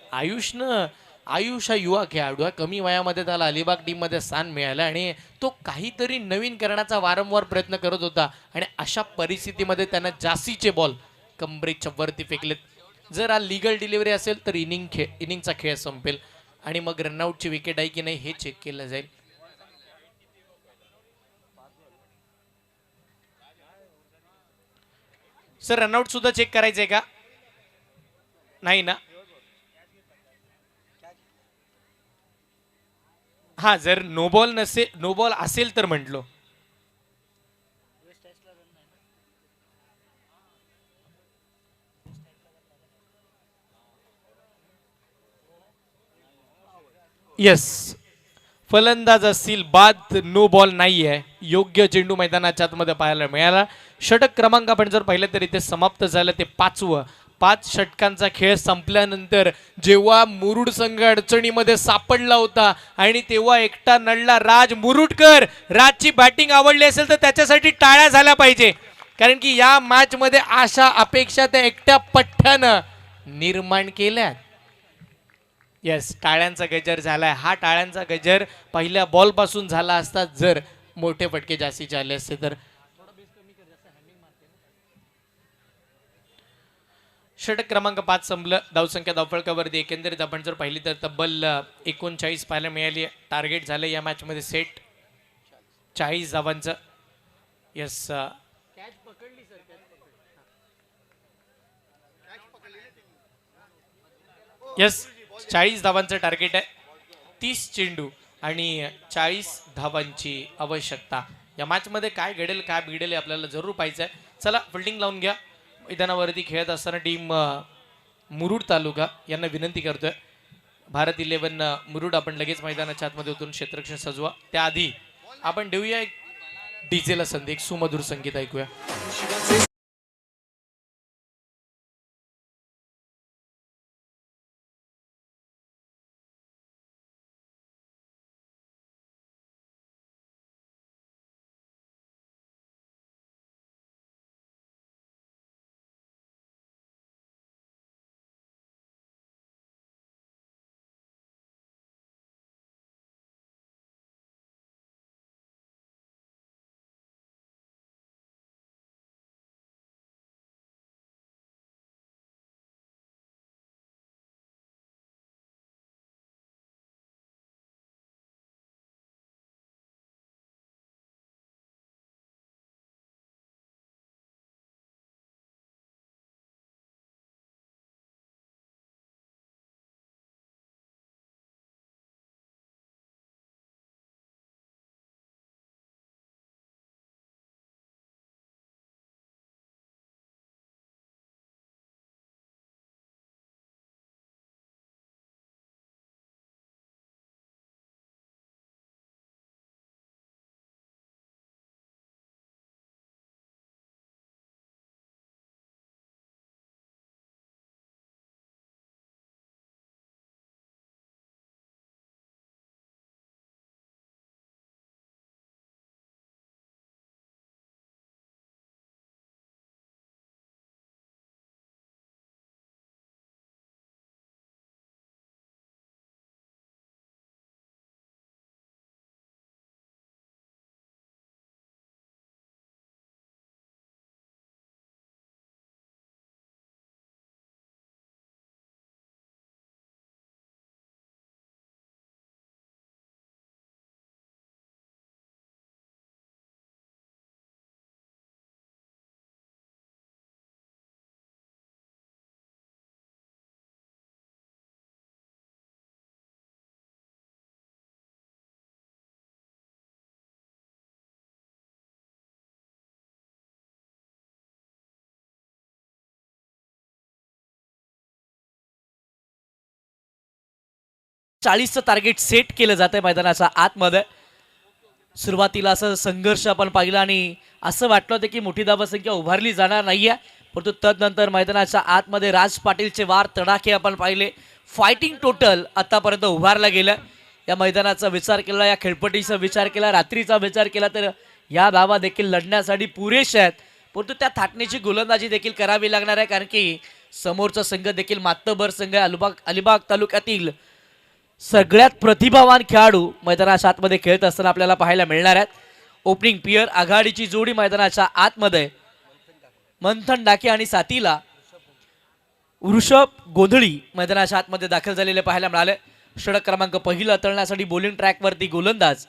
आयुष हा युवा खेळाडू आहे, कमी वयामध्ये त्याला अलिबाग टीम मध्ये स्थान मिळालं आणि तो काहीतरी नवीन करण्याचा वारंवार प्रयत्न करत होता. आणि अशा परिस्थितीमध्ये त्यानं जास्तीचे बॉल कंबरेच्या वरती फेकलेत. जर हा लिगल डिलिव्हरी असेल तर इनिंगचा खेळ संपेल आणि मग रनआउटची विकेट आहे की नाही हे चेक केलं जाईल. सर रनआउट सुद्धा चेक करायचंय का? नाही ना? हा, जर नो बॉल असेल तर म्हटलो. येस, फलंदाज असतील बाद, नो बॉल नाहीये. योग्य चेंडू मैदानाच्या आतमध्ये पाहायला मिळाला. षटक क्रमांक आपण जर पाहिलं तर इथे समाप्त झालं ते 5वं. 5 षटकांचा खेळ संपल्यानंतर जेव्हा मुरुड संघ अडचणीमध्ये सापडला होता आणि तेव्हा एकटा नडला राज मुरुडकर. राजची बॅटिंग आवडली असेल तर त्याच्यासाठी टाळ्या झाल्या पाहिजे, कारण की या मॅच मध्ये आशा अपेक्षा त्या एकट्या पठ्ठ्यानं निर्माण केल्या. येस, टाळ्यांचा गजर झालाय. हा टाळ्यांचा गजर पहिल्या बॉल पासून झाला असता जर मोठे फटके जास्तीचे आले असते तर. षटक क्रमांक 5 संपलं. धावसंख्या धावफलकावरती एकंदरीत आपण जर पाहिली तर तब्बल 39 पाहायला मिळाली. टार्गेट झालं या मॅच मध्ये सेट 40 धावांचं. येस, येस, 40 धावांचं टार्गेट आहे. 30 चेंडू आणि 40 धावांची आवश्यकता. या मॅच मध्ये काय घडेल काय बिघडेल आपल्याला जरूर पाहिजे. चला फिल्डिंग लावून घ्या. मैदानावरती खेळत असताना टीम मुरुड तालुका यांना विनंती करतोय, भारत 11 मुरुड आपण लगेच मैदानाच्या आतमध्ये उतरून क्षेत्ररक्षण सजवा. त्याआधी आपण देऊया एक डीजेला संधी, एक सुमधुर संगीत ऐकूया. 40चं टार्गेट सेट केलं जातंय मैदानाच्या आतमध्ये. सुरुवातीला असं संघर्ष आपण पाहिला आणि असं वाटलं होतं की मोठी धावसंख्या उभारली जाणार नाहीये, परंतु तदनंतर मैदानाच्या आतमध्ये राज पाटीलचे वार तडाखे आपण पाहिले. फायटिंग टोटल आतापर्यंत उभारला गेलं. या मैदानाचा विचार केला, या खेळपट्टीचा विचार केला, रात्रीचा विचार केला तर या धावा देखील लढण्यासाठी पुरेशा आहेत. परंतु त्या थाटणीची गोलंदाजी देखील करावी लागणार आहे, कारण की समोरचा संघ देखील मातबर संघ आहे. अलिबाग तालुक्यातील सगळ्यात प्रतिभावान खेळाडू मैदानाच्या आतमध्ये खेळत असताना आपल्याला पाहायला मिळणार आहेत. ओपनिंग पियर आघाडीची जोडी मैदानाच्या आतमध्ये मंथन डाके आणि साथीला वृषभ गोंधळी मैदानाच्या आतमध्ये दाखल झालेले पाहायला मिळाले. षटक क्रमांक पहिला तळण्यासाठी बॉलिंग ट्रॅकवरती गोलंदाज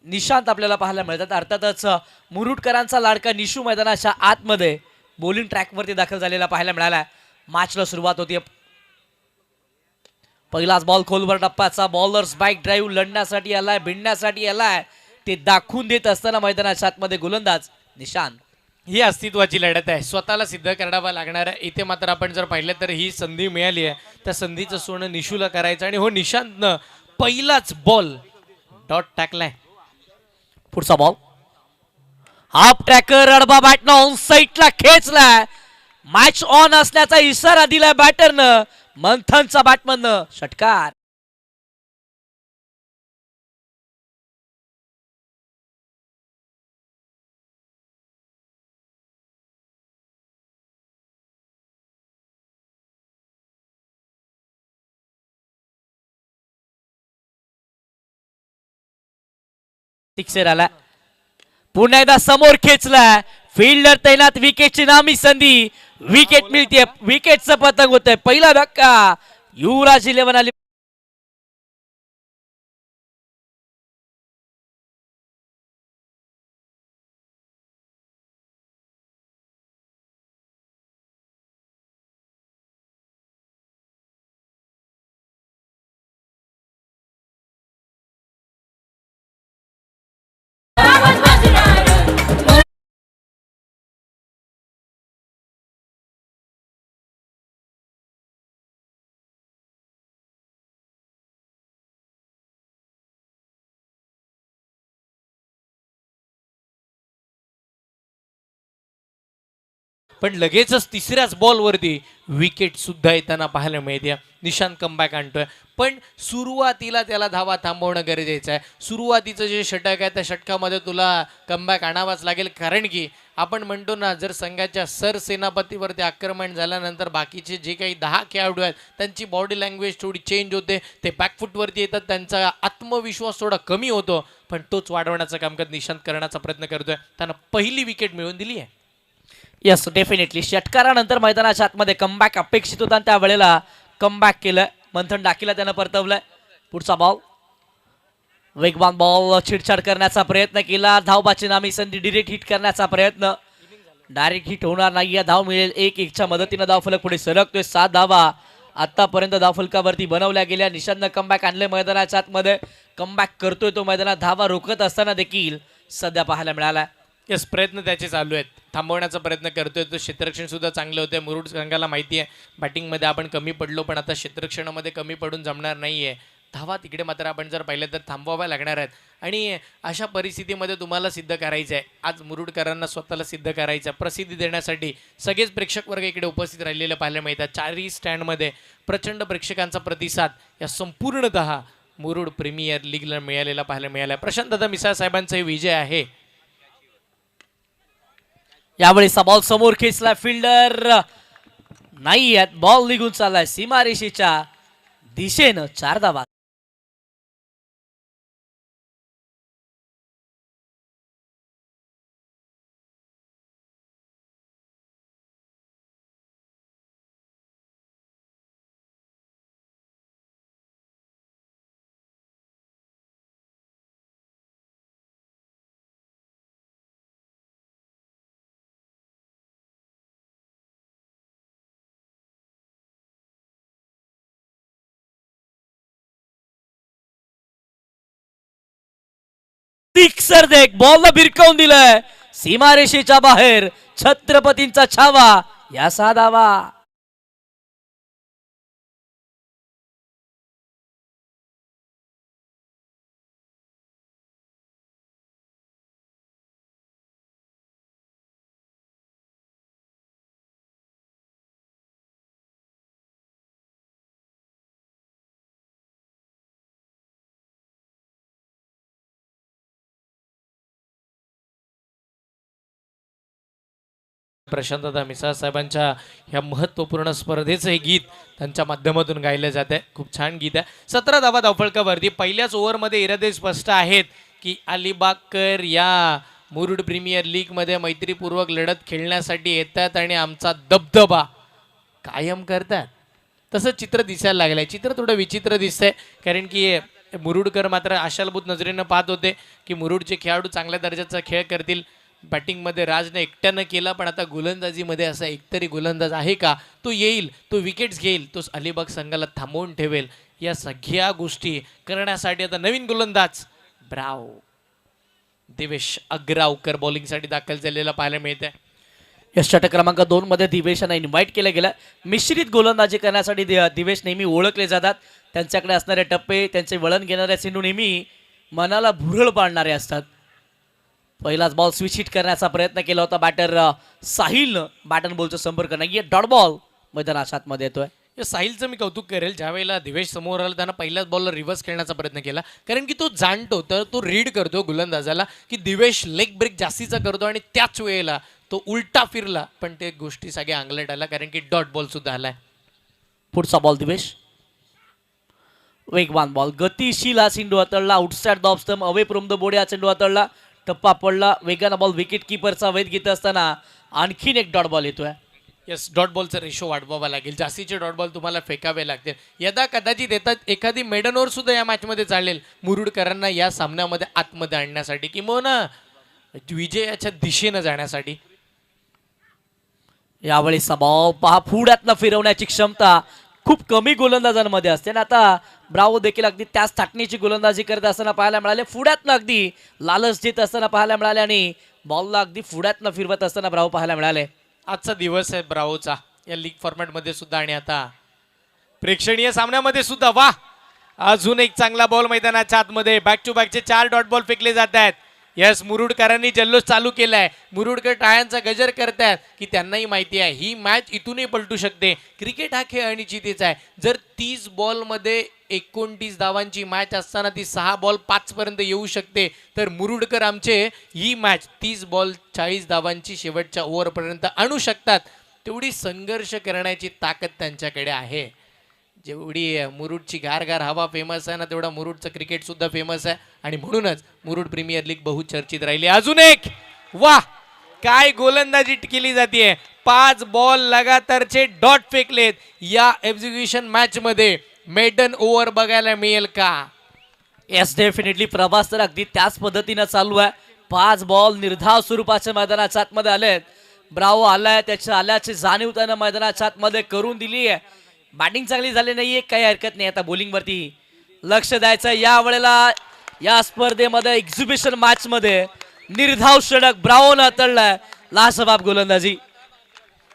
निशांत आपल्याला पाहायला मिळतात. अर्थातच मुरुडकरांचा लाडका निशू मैदानाच्या आतमध्ये बॉलिंग ट्रॅकवरती दाखल झालेला पाहायला मिळाला. मॅचला सुरुवात होती. पहिलाच बॉल खोलवर टप्प्याचा बॉलर्स बाईक ड्राईव्ह लढण्यासाठी आलाय, भिडण्यासाठी आलाय, ते दाखवून देत असताना मैदानाच्या आतमध्ये गोलंदाज निशांत. ही अस्तित्वाची लढत आहे, स्वतःला सिद्ध करावा लागणार आहे. इथे मात्र आपण जर पाहिलं तर ही संधी मिळाली आहे, त्या संधीचं सोनं निशूला करायचं आणि हो निशांतनं पहिलाच बॉल डॉट टाकलाय. पुढचा बॉल हाफ ट्रॅकर अडबा बॅटनं ऑन साईडला खेचलाय. मॅच ऑन असल्याचा इशारा दिलाय बॅटरनं. मंथनचा बॅटमननं षटकार. सिक्सर आला. पुन्हा एकदा समोर खेचलाय. फिल्डर तैनात, विकेटची नामी संधी. विकेट मिळते, विकेटचं पतंग होतंय. पहिला धक्का युवराज 11 आली. पण लगेचच तिसऱ्याच बॉलवरती विकेट सुद्धा येताना पाहायला मिळते. निशांत कमबॅक आणतोय, पण सुरुवातीला त्याला धावा थांबवणं गरजेचं आहे. सुरुवातीचं जे षटक आहे त्या षटकामध्ये तुला कमबॅक आणावाच लागेल, कारण की आपण म्हणतो ना, जर संघाच्या सरसेनापतीवरती आक्रमण झाल्यानंतर बाकीचे जे काही 10 खेळाडू आहेत त्यांची बॉडी लँग्वेज थोडी चेंज होते, ते बॅकफुटवरती येतात, त्यांचा आत्मविश्वास थोडा कमी होतो. पण तोच वाढवण्याचं कामकाज निशांत करण्याचा प्रयत्न करतोय. त्यानं पहिली विकेट मिळवून दिली आहे. Yes definitely. षटकारानंतर मैदानाच्या आतमध्ये कमबॅक अपेक्षित होता आणि त्यावेळेला कमबॅक केलं. मंथन डाकीला त्यानं परतवलंय. पुढचा बॉल वेगवान बॉल, छिडछाड करण्याचा प्रयत्न केला. धावबाची नामी संधी, डिरेक्ट हिट करण्याचा प्रयत्न. डायरेक्ट हिट होणार नाहीये, धाव मिळेल. 1-1च्या मदतीनं धावफलक पुढे सरकतोय. 7 धावा आतापर्यंत धावफलकावरती बनवल्या गेल्या. निशांतनं कमबॅक आणले मैदानाच्या आतमध्ये. कमबॅक करतोय तो मैदानात. धावा रोखत असताना देखील सध्या पाहायला मिळाला. यस, प्रयत्न त्याचे चालू आहेत, थांबवण्याचा प्रयत्न करतोय तो. क्षेत्ररक्षण सुद्धा चांगलं होतं. मुरुड संघाला माहिती आहे बॅटिंगमध्ये आपण कमी पडलो, पण आता क्षेत्ररक्षणामध्ये कमी पडून जमणार नाहीये. धावा तिकडे मात्र आपण जर पाहिलं तर थांबवाव्या लागणार आहेत. आणि अशा परिस्थितीमध्ये तुम्हाला सिद्ध करायचं आहे. आज मुरुडकरांना स्वतःला सिद्ध करायचं आहे. प्रसिद्धी देण्यासाठी सगळेच प्रेक्षक वर्ग इकडे उपस्थित राहिलेले पाहायला मिळतात. 4ही स्टँडमध्ये प्रचंड प्रेक्षकांचा प्रतिसाद या संपूर्णतः मुरुड प्रीमियर लीगला मिळालेला पाहायला मिळाला. प्रशांत दादा मिसाळ साहेबांचा विजय आहे. यावेळी बॉल समोर खेचला. फिल्डर नाही आहेत. बॉल निघून चाललाय सीमारेषेच्या दिशेनं. 4 धावा. सिक्सर देख, बॉलला भिरकावून दिलंय सीमारेषेच्या बाहेर. छत्रपतींचा छावा. या 6 धावा. प्रशांतदा मिसाळ साहेबांच्या ह्या महत्त्वपूर्ण स्पर्धेचं हे गीत त्यांच्या माध्यमातून गायलं जात आहे. खूप छान गीत आहे. 17 धावा धावफलकावरती पहिल्याच ओव्हरमध्ये इरादे स्पष्ट आहेत की अलिबागकर या मुरुड प्रीमियर लीगमध्ये मैत्रीपूर्वक लढत खेळण्यासाठी येतात आणि आमचा दबदबा कायम करतात. तसं चित्र दिसायला लागलं आहे. चित्र थोडं विचित्र दिसतंय कारण की मुरुडकर मात्र आशालभूत नजरेनं पाहत होते की मुरुडचे खेळाडू चांगल्या दर्जाचा खेळ करतील. बॅटिंगमध्ये राजने एकट्यानं केला, पण आता गोलंदाजीमध्ये असा एकतरी गोलंदाज आहे का, तो येईल, तो विकेट्स घेईल, तो अलिबाग संघाला थांबवून ठेवेल. या सगळ्या गोष्टी करण्यासाठी आता नवीन गोलंदाज ब्राव दिवेश अग्रावकर बॉलिंगसाठी दाखल झालेला पाहायला मिळत आहे. या षटक क्रमांक 2 मध्ये दिवेशांना इन्व्हाइट केलं गेलं. मिश्रित गोलंदाजी करण्यासाठी दिवेश नेहमी ओळखले जातात. त्यांच्याकडे असणारे टप्पे, त्यांचे वळण घेणारे चेंडू नेहमी मनाला भुरळ पाडणारे असतात. पहिलाच बॉल स्विच हिट करण्याचा प्रयत्न केला होता बॅटर साहिलनं. बॅटन बॉलचा संपर्क नाहीये. डॉट बॉल मैदानाच्या आतमध्ये येतोय. या साहिलचं मी कौतुक करेल. ज्या वेळेला दिवेश समोर आला त्यांना पहिल्याच बॉलला रिव्हर्स खेळण्याचा प्रयत्न केला, कारण की तो जाणतो, तर तो रीड करतो गोलंदाजाला की दिवेश लेग ब्रेक जास्तीचा करतो आणि त्याच वेळेला तो उलटा फिरला, पण ते गोष्टी सगळ्या अंगलट आला कारण की डॉट बॉल सुद्धा आलाय. पुढचा बॉल दिवेश. वेगवान बॉल, गतिशील हा चेंडू हाताळला. Outside the off stump, away from the board हा चेंडू हाताळला. टप्पा पडला. वेगानं बॉल विकेट किपरचा वेध घेत असताना आणखीन एक डॉट बॉल येतोय. यस, डॉट बॉलचा रेशो वाढवावा लागेल. जास्तीचे डॉट बॉल तुम्हाला फेकावे लागतील. यदा कदाचित येतात एखादी मेडन ओव्हर सुद्धा या मॅचमध्ये चालेल मुरुडकरांना या सामन्यामध्ये आतमध्ये आणण्यासाठी किंवा विजयाच्या दिशेनं जाण्यासाठी. यावेळी बॉल पहा, पुढ्यातनं फिरवण्याची क्षमता खूप कमी गोलंदाजांमध्ये असते आणि आता ब्रावो देखील अगदी त्याच थाटणीची गोलंदाजी करत असताना पाहायला मिळाले. पुढ्यातनं अगदी लालच देत असताना पाहायला मिळाले आणि बॉलला अगदी पुढ्यातनं फिरवत असताना ब्रावो पाहायला मिळाले. आजचा दिवस आहे ब्रावोचा या लीग फॉर्मॅटमध्ये सुद्धा आणि आता प्रेक्षणीय सामन्यामध्ये सुद्धा. वा, अजून एक चांगला बॉल मैदानाच्या आतमध्ये. बॅक टू बॅकचे 4 डॉट बॉल फेकले जात आहेत. यस, मुरुडकरांनी जल्लोष चालू केलाय. मुरुडकर टाळ्यांचा गजर करतायत की त्यांनाही माहिती आहे ही मॅच इथूनही पलटू शकते. क्रिकेट हा खेळ अनिश्चितच आहे. जर 30 बॉलमध्ये 29 धावांची मॅच असताना ती 6 बॉल 5 पर्यंत येऊ शकते, तर मुरुडकर आमचे ही मॅच 30 बॉल 40 धावांची शेवटच्या ओव्हरपर्यंत आणू शकतात. तेवढी संघर्ष करण्याची ताकद त्यांच्याकडे आहे. जेवढी मुरुडची गारगार हवा फेमस आहे ना, तेवढा मुरुडचं क्रिकेट सुद्धा फेमस आहे आणि म्हणूनच मुरुड प्रीमियर लीग बहुचर्चित राहिली. अजून एक, वा, काय गोलंदाजी केली जाते. 5 बॉल लगातारचे डॉट फेकलेत. या एक्झिक्युशन मॅच मध्ये मेडन ओव्हर बघायला मिळेल का? Yes, definitely. प्रवास तर अगदी त्याच पद्धतीनं चालू आहे. 5 बॉल निर्धाव स्वरूपाच्या मैदानाच्या आतमध्ये आलेत. ब्रावो आलाय, त्याच्या आल्याची जाणीव त्यानं मैदानाच्या आतमध्ये करून दिली आहे. बॅटिंग चांगली झाली नाहीये, काही हरकत नाही. आता बॉलिंगवरती लक्ष द्यायचं. या वेळेला या स्पर्धेमध्ये एक्झिबिशन मॅच मध्ये निर्धाव षटक ब्रावोनं हाताळलाय. लाजवाब गोलंदाजी.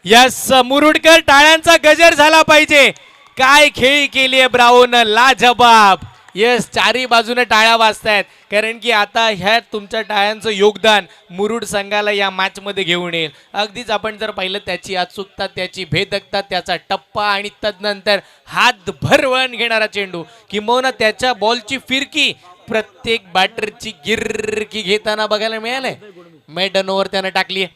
यस, मुरुडकर टाळ्यांचा गजर झाला पाहिजे. काय खेळी केली आहे ब्रावोनं, लाजवाब. यस, चारी बाजूने टाळ्या वाजतायत कारण की आता ह्या तुमच्या टाळ्यांचं योगदान मुरुड संघाला या मॅचमध्ये घेऊन येईल. अगदीच आपण जर पाहिलं त्याची अचूकता, त्याची भेदकता, त्याचा टप्पा आणि तदनंतर हातभर वळण घेणारा चेंडू किंवा त्याच्या बॉलची फिरकी प्रत्येक बॅटरची गिरकी घेताना बघायला मिळालंय. मेडन ओव्हर त्यानं टाकली.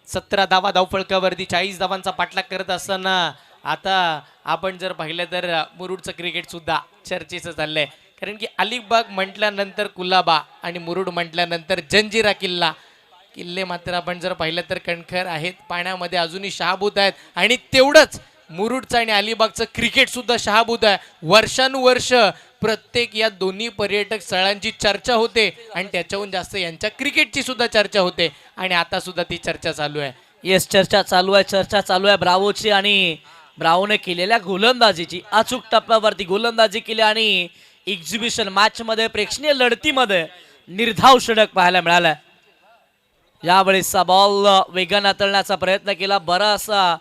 17 धावा धावफलकावरती 40 धावांचा पाठलाग करत असताना आता आपण जर पाहिलं तर मुरुडचं क्रिकेट सुद्धा चर्चेचं चाललंय कारण की अलिबाग म्हटल्यानंतर कुलाबा आणि मुरुड म्हटल्यानंतर जंजिरा किल्ला. किल्ले मात्र आपण जर पाहिलं तर कणखर आहेत, पाण्यामध्ये अजूनही शहाभूत आहेत आणि तेवढंच मुरुडचं आणि अलिबागचं क्रिकेट सुद्धा शहाभूत आहे. वर्षानुवर्ष प्रत्येक या दोन्ही पर्यटक स्थळांची चर्चा होते आणि त्याच्याहून जास्त यांच्या क्रिकेटची सुद्धा चर्चा होते आणि आता सुद्धा ती चर्चा चालू आहे. येस, चर्चा चालू आहे ब्रावोची आणि ब्रावोने केलेल्या गोलंदाजीची. अचूक टप्प्यावरती गोलंदाजी केली आणि एक्झिबिशन मॅच मध्ये प्रेक्षणीय लढतीमध्ये निर्धाव षटक पाहायला मिळालाय. यावेळेसचा बॉल वेगानं हाताळण्याचा प्रयत्न केला. बराचसा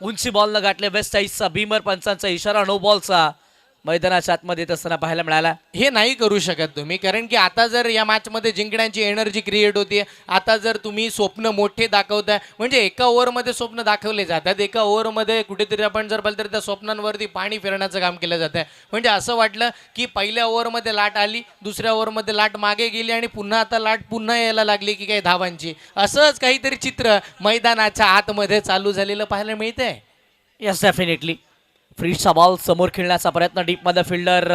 उंची बॉलनं गाठले. वेस्ट साईडचा भीमर पंचांचा इशारा, नो बॉलचा. मैदानाच्या आतमध्ये येत असताना पाहायला मिळाला. हे नाही करू शकत तुम्ही, कारण की आता जर या मॅचमध्ये जिंकण्याची एनर्जी क्रिएट होते, आता जर तुम्ही स्वप्न मोठे दाखवताय, म्हणजे एका ओव्हरमध्ये स्वप्न दाखवले जातात, एका ओव्हरमध्ये कुठेतरी आपण जर पाहिलं तर त्या स्वप्नांवरती पाणी फिरण्याचं काम केलं जातं. म्हणजे असं वाटलं की पहिल्या ओव्हरमध्ये लाट आली, दुसऱ्या ओव्हरमध्ये लाट मागे गेली आणि पुन्हा आता लाट पुन्हा यायला लागली की काही धावांची, असंच काहीतरी चित्र मैदानाच्या आतमध्ये चालू झालेलं पाहायला मिळतंय. Yes definitely. फ्रीजचा बॉल समोर खेळण्याचा प्रयत्न, डीपमध्ये फिल्डर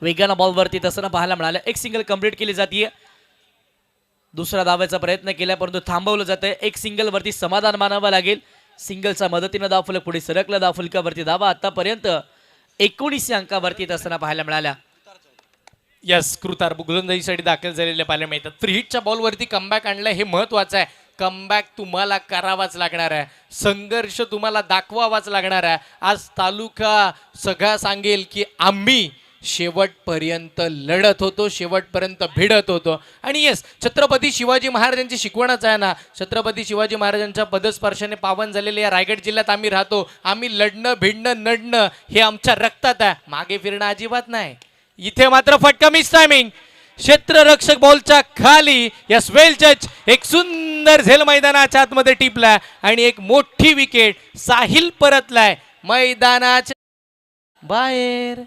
वेगानं बॉलवरती तसं पाहायला मिळालं. एक सिंगल कंप्लीट केली जाते. दुसरा धावायचा प्रयत्न केला परंतु थांबवलं जातंय. एक सिंगलवरती समाधान मानावं लागेल. सिंगलच्या मदतीनं धावफलक पुढे सरकलं. धावफलकावरती धावा आतापर्यंत 19 अंकावरती तसं पाहायला मिळाल्या. यस, कृतार गोलंदाजीसाठी दाखल झालेले पाहायला मिळतात. फ्री हिटच्या बॉलवरती कमबॅक आणलं हे महत्वाचं आहे. कमबॅक तुम्हाला करावाच लागणार आहे, संघर्ष तुम्हाला दाखवावाच लागणार आहे. आज तालुका सगळा सांगेल की आम्ही शेवटपर्यंत लढत होतो, शेवटपर्यंत भिडत होतो. आणि येस, छत्रपती शिवाजी महाराजांची शिकवणच आहे ना, छत्रपती शिवाजी महाराजांच्या पदस्पर्शाने पावन झालेले या रायगड जिल्ह्यात आम्ही राहतो. आम्ही लढणं भिडणं नडणं हे आमच्या रक्तात आहे, मागे फिरणं अजिबात नाही. इथे मात्र फटका मिस टायमिंग, क्षेत्ररक्षक बॉलच्या खाली. यस, वेल जज. एक सुंदर झेल मैदानाच्या आतमध्ये टिपलाय आणि एक मोठी विकेट. साहिल परतलाय मैदानाच्या बाहेर.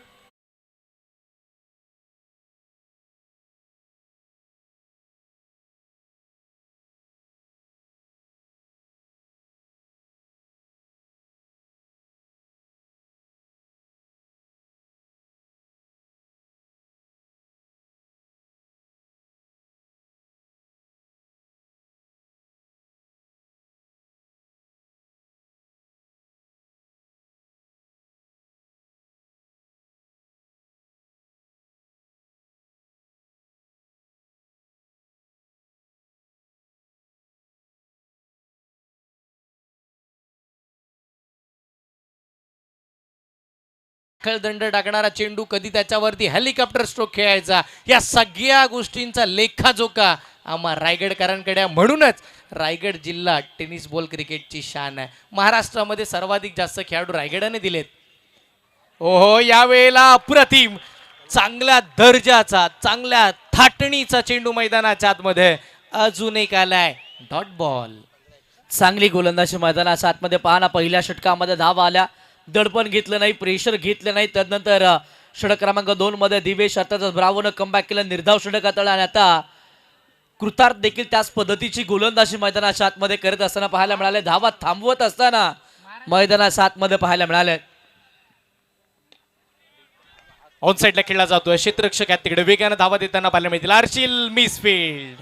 दंड टाकणारा चेंडू, कधी त्याच्यावरती हेलिकॉप्टर स्ट्रोक खेळायचा, या सगळ्या गोष्टींचा लेखाजोखा आम्हा रायगडकरांकडे आहे. म्हणूनच रायगड जिल्हा टेनिस बॉल क्रिकेटची शान आहे. महाराष्ट्रामध्ये सर्वाधिक जास्त खेळाडू रायगडाने दिलेत. ओहो, यावेळेला अप्रतिम, चांगल्या दर्जाचा, चांगल्या थाटणीचा चेंडू मैदानाच्या आतमध्ये अजून एक आलाय, डॉट बॉल. चांगली गोलंदाजी मैदानाच्या आतमध्ये पाहना. पहिल्या षटकामध्ये धावा आल्या, दडपण घेतलं नाही, प्रेशर घेतलं नाही. त्यानंतर षटक क्रमांक 2 मध्ये दिवेश, अर्थातच ब्रावोनं कमबॅक केलं, निर्धाव षटक हाताळलं आणि आता कृतार्थ देखील त्याच पद्धतीची गोलंदाजी मैदानाच्या आतमध्ये करत असताना पाहायला मिळाले. धावा थांबवत असताना मैदानाच्या आतमध्ये पाहायला मिळाले. ऑन साईडला खेळला जातोय, क्षेत्ररक्षक आहेत तिकडे, वेगानं धावा देताना पाहायला मिळतील. अर्शिल मिसफील्ड,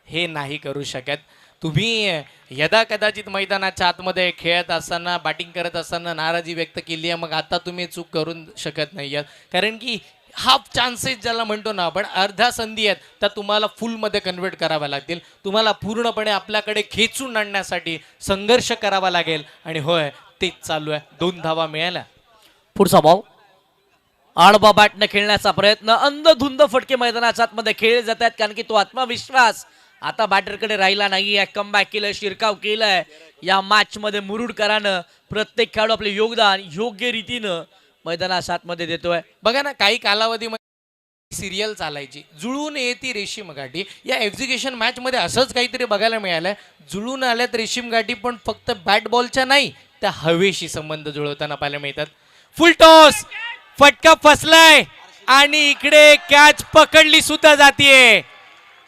हे नाही करू शकत तुम्ही. यदा कदाचित मैदानाच्या आतमध्ये खेळत असताना, बॅटिंग करत असताना नाराजी व्यक्त केली आहे, मग आता तुम्ही चूक करून शकत नाही आहात. कारण की हाफ चान्सेस ज्याला म्हणतो ना आपण, अर्ध्या संधी आहेत त्या तुम्हाला फुलमध्ये कन्वर्ट कराव्या लागतील. तुम्हाला पूर्णपणे आपल्याकडे खेचून आणण्यासाठी संघर्ष करावा लागेल. आणि होय, तेच चालू आहे. 2 धावा मिळाल्या. पुढचा बॉल, आडबा बॅटने खेळण्याचा प्रयत्न, अंधधुंद फटके मैदानाच्या आतमध्ये खेळले जात आहेत. कारण की तो आत्मविश्वास आता बॅटरकडे राहिला नाही. कमबॅक केलंय, शिरकाव केलाय या मॅच मध्ये. मुरुडकरांनं प्रत्येक खेळाडू आपले योगदान योग्य रीतीनं मैदानाच्या आतमध्ये देतोय. बघा ना, काही कालावधीमध्ये सिरियल चालायची, जुळून येती रेशीम गाठी. या एक्झिक्युशन मॅच मध्ये असंच काहीतरी बघायला मिळालंय. जुळून आल्यात रेशीम गाठी, पण फक्त बॅट बॉलच्या नाही, त्या हवेशी संबंध जुळवताना पाहायला मिळतात. फुल टॉस, फटका फसलाय आणि इकडे कॅच पकडली सुद्धा जातीये.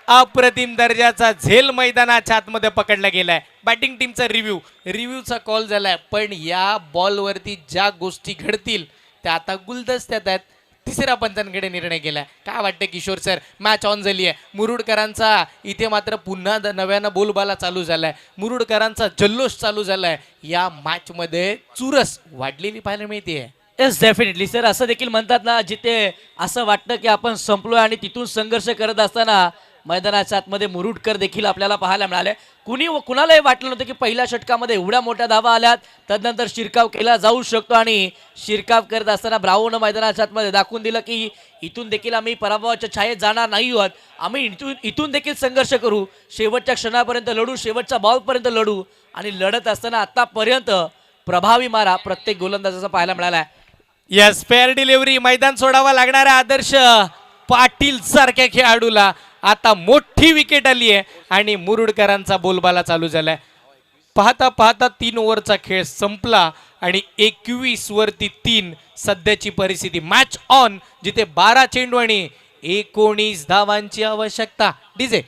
अप्रतिम दर्जाचा झेल मैदानाच्या आतमध्ये पकडला गेलाय. बॅटिंग टीमचा रिव्ह्यूचा कॉल झालाय, पण या बॉलवरती ज्या गोष्टी घडतील त्या आता गुलदस्त्यात आहेत. तिसऱ्या पंचांकडे निर्णय केलाय. काय वाटतं किशोर सर? मॅच ऑन झाली आहे. मुरुडकरांचा इथे मात्र पुन्हा नव्यानं बोलबाला चालू झालाय. मुरुडकरांचा जल्लोष चालू झालाय. या मॅच मध्ये चुरस वाढलेली पाहायला मिळते. Yes definitely sir. असं देखील म्हणतात ना, जिथे असं वाटतं की आपण संपलोय आणि तिथून संघर्ष करत असताना मैदानाच्या आतमध्ये मुरुडकर देखील आपल्याला पाहायला मिळाले. कुणालाही वाटलं नव्हतं की पहिल्या षटकामध्ये एवढ्या मोठ्या धावा आल्यात. तदनंतर शिरकाव केला जाऊ शकतो आणि शिरकाव करत असताना ब्रावोनं मैदानाच्या आतमध्ये दाखवून दिलं की इथून देखील आम्ही पराभवाच्या छायेत जाणार नाही आहोत. आम्ही इथून देखील संघर्ष करू, शेवटच्या क्षणापर्यंत लढू, शेवटच्या बॉलपर्यंत लढू. आणि लढत असताना आतापर्यंत प्रभावी मारा प्रत्येक गोलंदाजाचा पाहायला मिळाला. Yes, fair delivery. मैदान सोडावा लागणाऱ्या आदर्श पाटील सारख्या खेळाडूला आता मोठी विकेट आली आहे आणि मुरुडकरांचा बोलबाला चालू झालाय. पाहता पाहता 3 ओव्हरचा खेळ संपला आणि 21 वरती 3 सध्याची परिस्थिती. मॅच ऑन, जिथे 12 चेंडू आणि 19 धावांची आवश्यकता. डीजे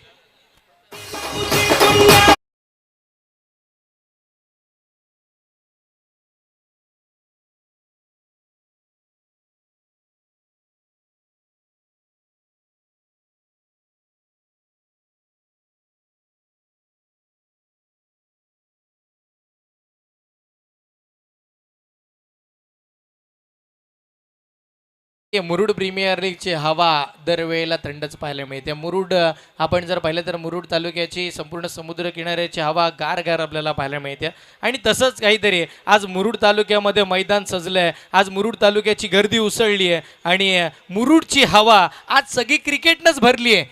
मुरुड प्रीमियर लीगची हवा दरवेळेला थंडच पाहायला मिळते. मुरुड आपण जर पाहिलं तर मुरुड तालुक्याची संपूर्ण समुद्र किनाऱ्याची हवा गार गार आपल्याला पाहायला मिळते. आणि तसंच काहीतरी आज मुरुड तालुक्यामध्ये मैदान सजलंय. आज मुरुड तालुक्याची गर्दी उसळली आहे आणि मुरुडची हवा आज सगळी क्रिकेटनंच भरली आहे.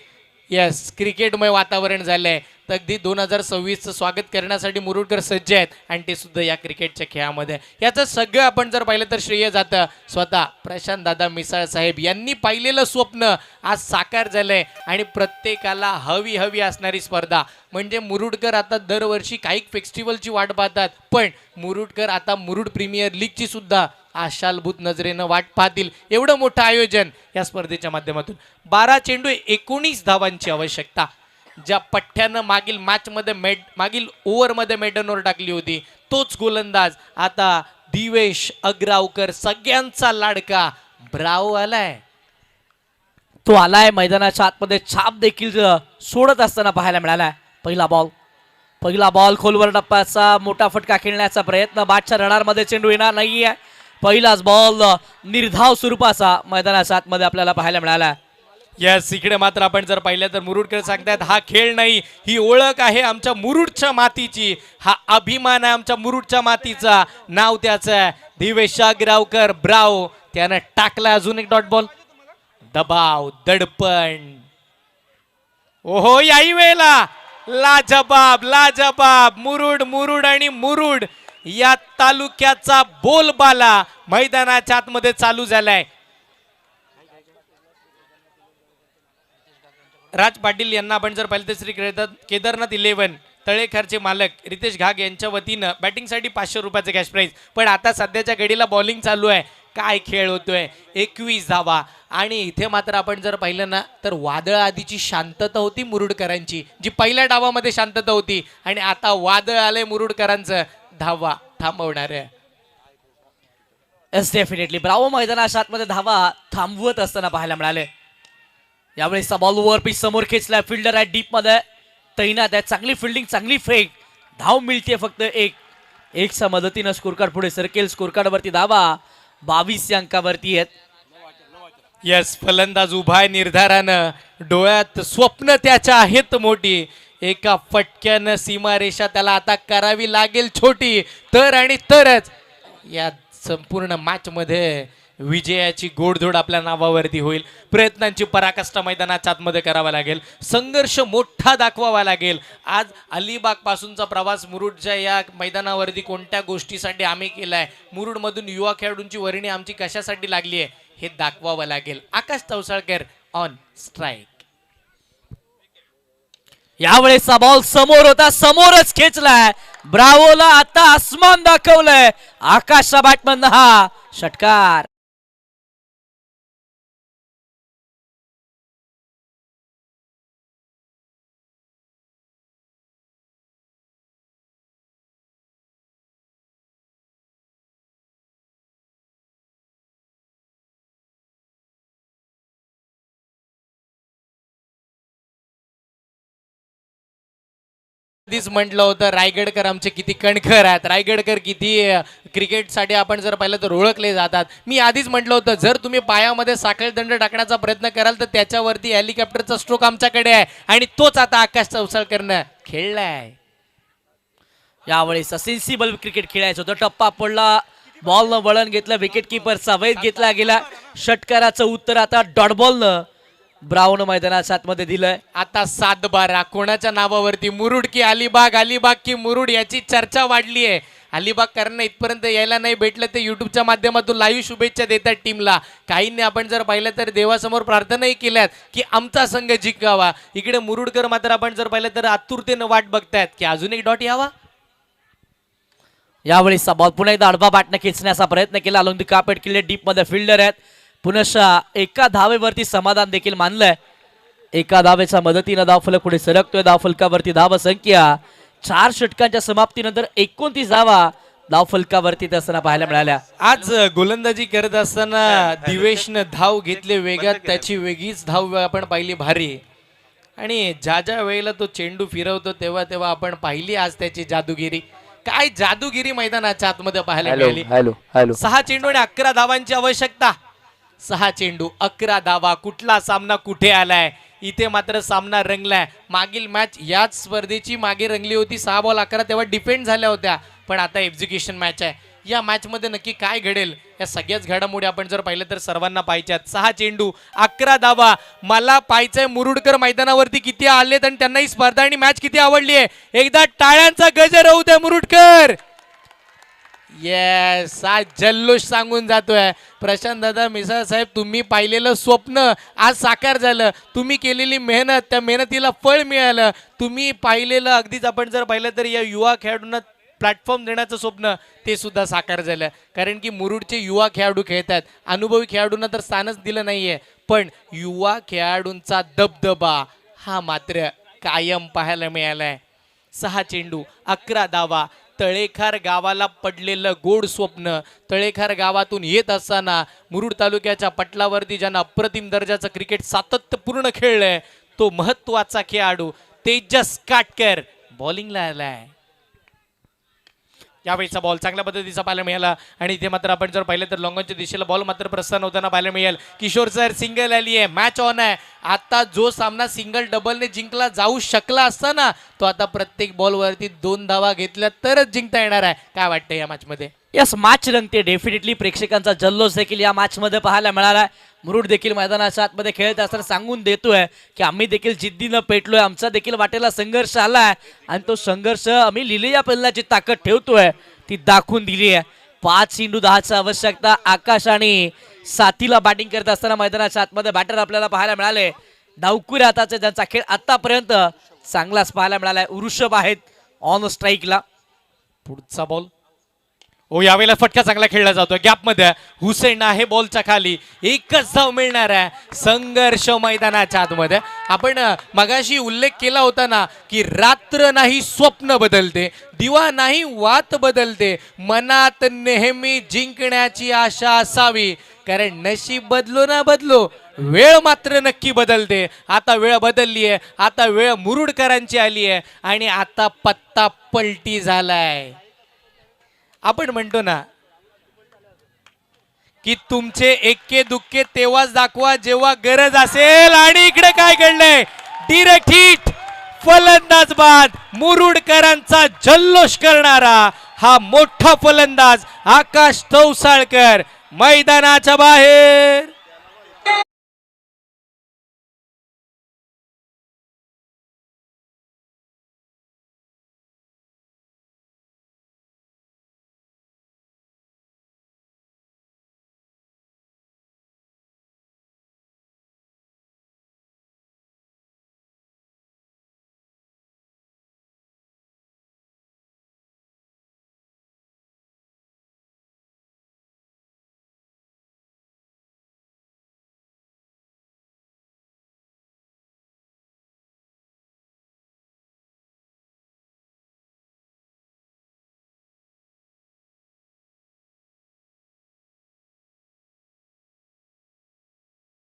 यस, क्रिकेटमय वातावरण झालंय. तर अगदी 2026चं स्वागत करण्यासाठी मुरुडकर सज्ज आहेत आणि ते सुद्धा या क्रिकेटच्या खेळामध्ये. याचं सगळं आपण जर पाहिलं तर श्रेय जातं स्वतः प्रशांत दादा मिसाळ साहेब यांनी पाहिलेलं स्वप्न आज साकार झालंय. आणि प्रत्येकाला हवी हवी असणारी स्पर्धा म्हणजे मुरुडकर आता दरवर्षी काही फेस्टिवलची वाट पाहतात, पण मुरुडकर आता मुरुड प्रीमियर लीगची सुद्धा आशालभूत नजरेनं वाट पाहतील. एवढं मोठं आयोजन या स्पर्धेच्या माध्यमातून. 12 चेंडू 19 धावांची आवश्यकता. ज्या पठ्ठ्यानं मागील ओव्हरमध्ये मेडनवर टाकली होती तोच गोलंदाज आता दिवेश अग्रावकर, सगळ्यांचा लाडका ब्रावो आलाय. तो आलाय मैदानाच्या आतमध्ये, छाप देखील सोडत असताना पाहायला मिळालाय. पहिला बॉल खोलवर टप्प्याचा मोठा फटका खेळण्याचा प्रयत्न. बादच्या रडारमध्ये चेंडू येणार नाहीये. पहिलाच बॉल निर्धाव स्वरूपाचा मैदानाच्या आतमध्ये आपल्याला पाहायला मिळाला. यस, इकडे मात्र आपण जर पाहिलं तर मुरुडकर सांगतायत हा खेळ नाही, ही ओळख आहे आमच्या मुरुडच्या मातीची, हा अभिमान आहे आमच्या मुरुडच्या मातीचा. नाव त्याचं आहे दिवेश अग्रावकर ब्रावो. त्यानं टाकला अजून एक डॉट बॉल. दबाव, दडपण. ओहो, याही वेळेला लाजबाब मुरुड आणि मुरुड या तालुक्याचा बोलबाला मैदानाच्या आतमध्ये चालू झालाय. राज पाटील यांना आपण जर पाहिलं तर श्री केदारनाथ 11 तळेखरचे मालक रितेश घाग यांच्या वतीनं बॅटिंगसाठी 500 रुपयाचं कॅश प्राईज. पण आता सध्याच्या घडीला बॉलिंग चालू आहे. काय खेळ होतोय, 21 धावा. आणि इथे मात्र आपण जर पाहिलं ना तर वादळ आधीची शांतता होती मुरुडकरांची, जी पहिल्या डावामध्ये शांतता होती, आणि आता वादळ आलंय मुरुडकरांचं. धावा थांबवणार आहे. येस, डेफिनेटली ब्रावो मैदानाच्या आतमध्ये धावा थांबवत असताना पाहायला मिळाले. यावेळेस बॉल ओव्हर पिच समोर खेचलाय. फिल्डर आहे डीप मध्ये तैनात आहे. चांगली फिल्डिंग, चांगली फेक. धाव मिळते फक्त एकच्या मदतीनं स्कोरकार्ड पुढे सरकेल. स्कोरकार्ड वरती धावा 22 अंकावरती आहेत. यस, फलंदाज उभा आहे निर्धारानं. डोळ्यात स्वप्न त्याच्या आहेत मोठी. एका फटक्यानं सीमारेषा त्याला आता करावी लागेल छोटी, तर आणि तरच या संपूर्ण मॅच मध्ये विजयाची गोडधोड आपल्या नावावरती होईल. प्रयत्नांची पराकाष्ठा मैदानाच्या आतमध्ये करावा लागेल. संघर्ष मोठा दाखवावा लागेल. आज अलिबाग पासूनचा प्रवास मुरुडच्या या मैदानावरती कोणत्या गोष्टीसाठी आम्ही केलाय, मुरुडमधून युवा खेळाडूंची वर्णी आमची कशासाठी लागली आहे हे दाखवावं लागेल. आकाश तवसाळकर ऑन स्ट्राईक. यावेळेसचा बॉल समोर होता, समोरच खेचलाय. ब्रावोला आता आसमान दाखवलंय. आकाशचा बॅटमन हा षटकार. आधीच म्हटलं होतं रायगडकर आमचे किती कणखर आहेत, रायगडकर किती क्रिकेटसाठी आपण जर पाहिलं तर ओळखले जातात. मी आधीच म्हटलं होतं जर तुम्ही पायामध्ये साखळदंड टाकण्याचा प्रयत्न कराल तर त्याच्यावरती हेलिकॉप्टरचा स्ट्रोक आमच्याकडे आहे, आणि तोच आता आकाश चौसाळकरनं खेळलाय. यावेळेस सेन्सिबल क्रिकेट खेळायचं होतं. टप्पा पडला, बॉलनं वळण घेतलं, विकेट किपरचा वैध घेतला गेला. षटकाराचं उत्तर आता डॉट बॉलनं ब्राऊन मैदानाच्या आतमध्ये दिलंय. आता 7-12 कोणाच्या नावावरती, मुरुड की अलिबाग, अलिबाग की मुरुड, याची चर्चा वाढली आहे. अलिबागकरांना इथपर्यंत यायला नाही भेटलं ते युट्यूबच्या माध्यमातून लाईव्ह शुभेच्छा देतात टीमला. काहींनी आपण जर पाहिलं तर देवासमोर प्रार्थनाही केल्यात की आमचा संघ जिंकावा. इकडे मुरुडकर मात्र आपण जर पाहिलं तर आतुरतेनं वाट बघतायत की अजून एक डॉट यावा. यावेळी बॉल पुन्हा एकदा आडवा बाटनं खेचण्याचा प्रयत्न केला. अलोंग दी कार्पेट किल्ले डीप मध्ये फिल्डर आहेत. पुनश्च एका धावेवरती समाधान देखील मानलंय. एका धावेच्या मदतीनं धावफलक पुढे सरकतोय. धावफलकावरती धाव संख्या 4 षटकांच्या समाप्तीनंतर 29 धावा धावफलकावरती असताना पाहायला मिळाल्या. आज गोलंदाजी करत असताना दिवेशनं धाव घेतले वेगात, त्याची वेगळीच धाव आपण पाहिली भारी. आणि ज्या ज्या वेळेला तो चेंडू फिरवतो तेव्हा तेव्हा आपण पाहिली आज त्याची जादूगिरी. काय जादूगिरी मैदानाच्या आतमध्ये पाहायला मिळाली. 6 चेंडू आणि 11 धावांची आवश्यकता. 6 चेंडू 11 धावा. कुठला सामना कुठे आलाय. इथे मात्र सामना रंगलाय. मागील मॅच याच स्पर्धेची मागे रंगली होती. 6 बॉल 11 तेव्हा डिफेंड झाल्या होत्या. पण आता एक्झिक्युशन मॅच आहे. या मॅच मध्ये नक्की काय घडेल या सगळ्याच घडामोडी आपण जर पाहिलं तर सर्वांना पाहिजेत. 6 चेंडू 11 धावा. मला पाहायचंय मुरुडकर मैदानावरती किती आलेत आणि त्यांना ही स्पर्धा आणि मॅच किती आवडली आहे. एकदा टाळ्यांचा गजर होऊ द्या मुरुडकर. येस, आज जल्लोष सांगून जातोय. प्रशांत दादा मिसाळ साहेब, तुम्ही पाहिलेलं स्वप्न आज साकार झालं. तुम्ही केलेली मेहनत, त्या मेहनतीला फळ मिळालं. तुम्ही पाहिलेलं अगदीच आपण जर पाहिलं तर या युवा खेळाडूंना प्लॅटफॉर्म देण्याचं स्वप्न ते सुद्धा साकार झालं. कारण की मुरुडचे युवा खेळाडू खेळतात. अनुभवी खेळाडूंना तर स्थानच दिलं नाहीये, पण युवा खेळाडूंचा दबदबा हा मात्र कायम पाहायला मिळालाय. 6 चेंडू 11 धावा. तळेखार गावाला पडलेलं गोड स्वप्न. तळेखार गावातून येत असताना मुरुड तालुक्याच्या पटलावरती ज्यांना अप्रतिम दर्जाचं क्रिकेट सातत्यपूर्ण खेळलंय तो महत्वाचा खेळाडू तेजस काटकर बॉलिंगला आलाय. यावेळीचा बॉल चांगल्या पद्धतीचा पाहायला मिळाला. आणि इथे मात्र आपण जर पाहिलं तर लॉंगॉनच्या दिशेला बॉल मात्र प्रस्थान होताना पाहायला मिळेल. किशोर सर सिंगल आली आहे. मॅच ऑन आहे. आता जो सामना सिंगल डबलने जिंकला जाऊ शकला असता ना, तो आता प्रत्येक बॉलवरती 2 धावा घेतल्या तरच जिंकता येणार आहे. काय वाटतं या मॅच मध्ये. यस, मॅच रंगते. डेफिनेटली प्रेक्षकांचा जल्लोष देखील या मॅच मध्ये पाहायला मिळाला. मुरुड देखील मैदानाच्या आतमध्ये खेळत असताना सांगून देतोय की आम्ही देखील जिद्दीनं पेटलोय. आमचा देखील वाटेला संघर्ष आलाय आणि तो संघर्ष आम्ही लिहिलेल्या पल्ल्याची ताकद ठेवतोय ती दाखवून दिली आहे. 5 चेंडू 10ची आवश्यकता. आकाश आणि साथीला बॅटिंग करत असताना मैदानाच्या आतमध्ये बॅटर आपल्याला पाहायला मिळाले. डावकुरे हाताचे ज्यांचा खेळ आतापर्यंत चांगलाच पाहायला मिळालाय. ऋषभ आहेत ऑन स्ट्राईकला. पुढचा बॉल. ओ, यावेळेला फटका चांगला खेळला जातोय. गॅप मध्ये हुसेन आहे बॉलच्या खाली. एकच धाव मिळणार आहे. संघर्ष मैदानाच्या आतमध्ये. आपण मगाशी उल्लेख केला होता ना की रात्र नाही स्वप्न बदलते, दिवा नाही वात बदलते, मनात नेहमी जिंकण्याची आशा असावी. कारण नशीब बदलो ना बदलो, वेळ मात्र नक्की बदलते. आता वेळ बदलली आहे. आता वेळ मुरुडकरांची आली आहे आणि आता पत्ता पलटी झालाय. आपण म्हणतो ना की तुमचे एक्के दुक्के तेव्हाच दाखवा जेव्हा गरज असेल. आणि इकडे काय घडलंय. Direct hit. फलंदाज बाद. मुरुडकरांचा जल्लोष करणारा हा मोठा फलंदाज आकाश तौसाळकर मैदानाच्या बाहेर.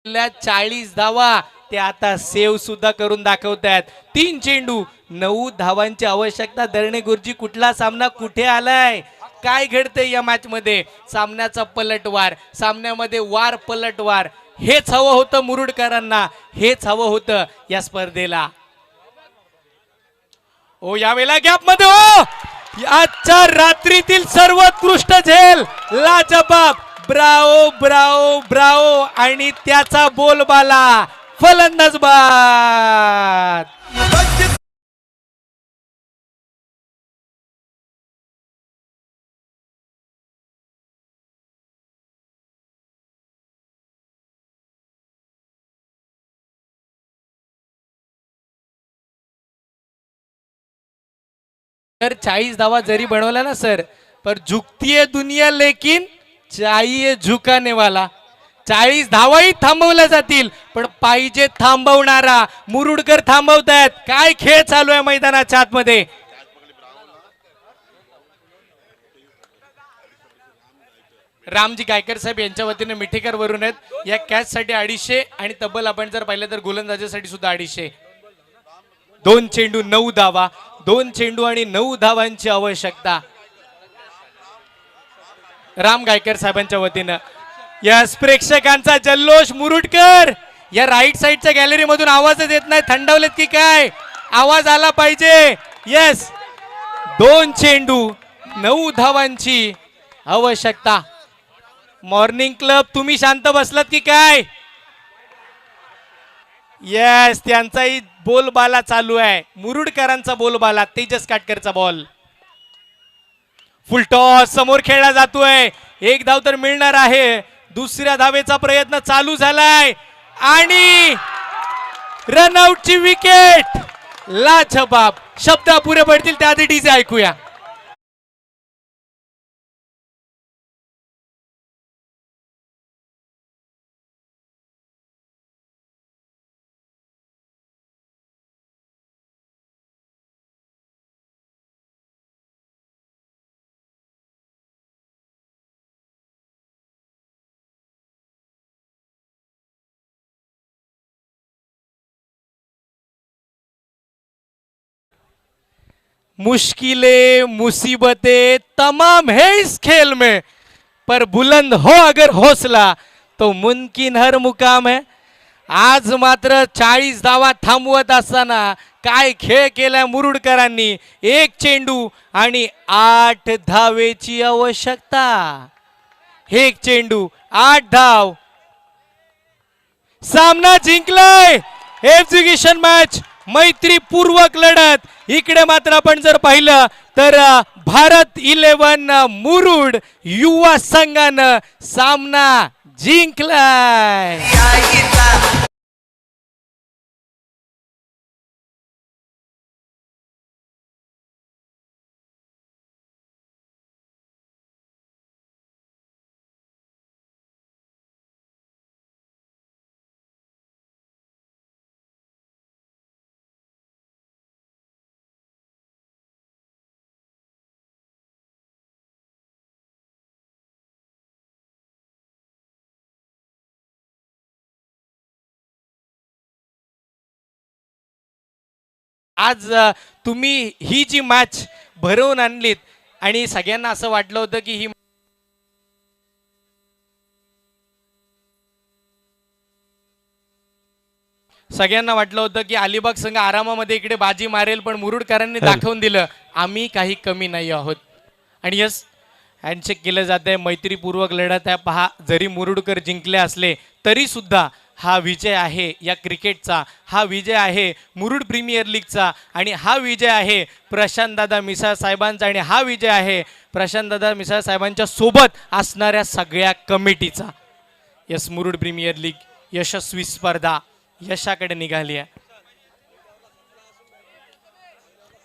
आपल्या 40 धावा ते आता सेव्ह सुद्धा करून दाखवतात. 3 चेंडू 9 धावांची आवश्यकता. धरणे गुरुजी, कुठला सामना कुठे आलाय. काय घडतंय या मॅच मध्ये. सामन्याचा पलटवार, सामन्यामध्ये वार पलटवार. हेच हवं होतं मुरुडकरांना. हेच हवं होतं या स्पर्धेला. ओ, यावेळेला गॅप मध्ये हो, आजच्या रात्रीतील सर्वोत्कृष्ट झेल. लाजबाब. ब्राओ ब्राओ ब्राओ. आणि त्याचा बोलबाला फलंदाज बाद. तर 40 धावा जरी बनवला ना सर, पर झुकती है दुनिया लेकिन चाहिए झुकाने वाला. 40 धावाही थांबवल्या जातील, पण पाहिजे थांबवणारा. मुरुडकर थांबवतायत. काय खेळ चालू आहे मैदानाच्या आतमध्ये. रामजी गायकर साहेब यांच्या वतीने मिठेकर वरून आहेत. या कॅच साठी 250 आणि तब्बल आपण जर पाहिलं तर गोलंदाजीसाठी सुद्धा 250. 2 चेंडू 9 धावा. 2 चेंडू आणि 9 धावांची आवश्यकता राम गायकर साहेबांच्या वतीनं. यस, प्रेक्षकांचा जल्लोष. मुरुडकर या राईट साईडच्या गॅलरी मधून आवाजच येत नाही. थंडावलेत की काय? आवाज आला पाहिजे. यस, 2 चेंडू 9 धावांची आवश्यकता. मॉर्निंग क्लब तुम्ही शांत बसलात की काय? येस, त्यांचाही बोलबाला चालू आहे. मुरुडकरांचा बोलबाला. तेजस काटकरचा बॉल. फुल टॉस समोर खेळला जातोय. एक धाव तर मिळणार आहे. दुसऱ्या धावेचा प्रयत्न चालू झालाय आणि रनआउटची विकेट. लाजबाब. शब्द पुरे पडतील त्याआधी डीजे ऐकूया. मुश्किलें मुसीबतें तमाम है इस खेल में, पर बुलंद हो अगर हौसला तो मुमकिन हर मुकाम है. आज मात्र 40 धावा थांबवत असताना काय खेळ केलाय मुरुडकरांनी. 1 चेंडू आणि 8 धावेची आवश्यकता. 1 चेंडू 8 धाव. सामना जिंकलाय. एक्झिक्युशन मॅच, मैत्रीपूर्वक लढत. इकडे मात्र आपण जर पाहिलं तर भारत 11 मुरुड युवा संघानं सामना जिंकलाय. आज तुम्ही ही जी मॅच भरवून आणलीत आणि सगळ्यांना असं वाटलं होतं की ही सगळ्यांना वाटलं होतं की अलिबाग संघ आरामामध्ये इकडे बाजी मारेल, पण मुरुडकरांनी दाखवून दिलं आम्ही काही कमी नाही आहोत. आणि यस, हँडशेक केलं जात आहे. मैत्रीपूर्वक लढत आहे. पहा, जरी मुरुडकर जिंकले असले तरी सुद्धा हा विजय आहे या क्रिकेटचा. हा विजय आहे मुरुड प्रीमियर लीगचा. आणि हा विजय आहे प्रशांतदादा मिसाळ साहेबांचा. आणि हा विजय आहे प्रशांतदादा मिसाळ साहेबांच्या सोबत असणाऱ्या सगळ्या कमिटीचा. यस, मुरुड प्रीमियर लीग यशस्वी स्पर्धा यशाकडे निघाली आहे.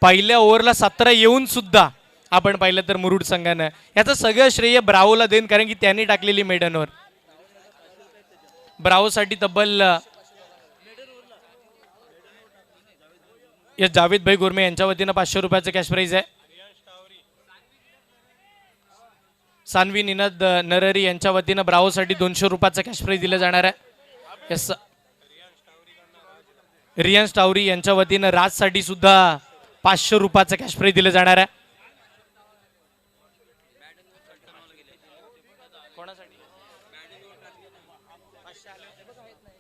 पहिल्या ओव्हरला 17 येऊन सुद्धा आपण पाहिलं तर मुरुड संघानं याचं सगळं श्रेय ब्रावोला देईन, कारण की त्यांनी टाकलेली मेडनवर. ब्रावोसाठी तब्बल जावेद भाई गुरमे यांच्या वतीनं 500 रुपयाचं कॅश प्राइज आहे. सानवी निनद नररी यांच्या वतीनं ब्रावोसाठी 200 रुपयाचं कॅश प्राइज दिलं जाणार आहे. यस, रियान्स टावरी यांच्या वतीनं राजसाठी सुद्धा 500 रुपयाचं कॅश प्राइज दिलं जाणार आहे.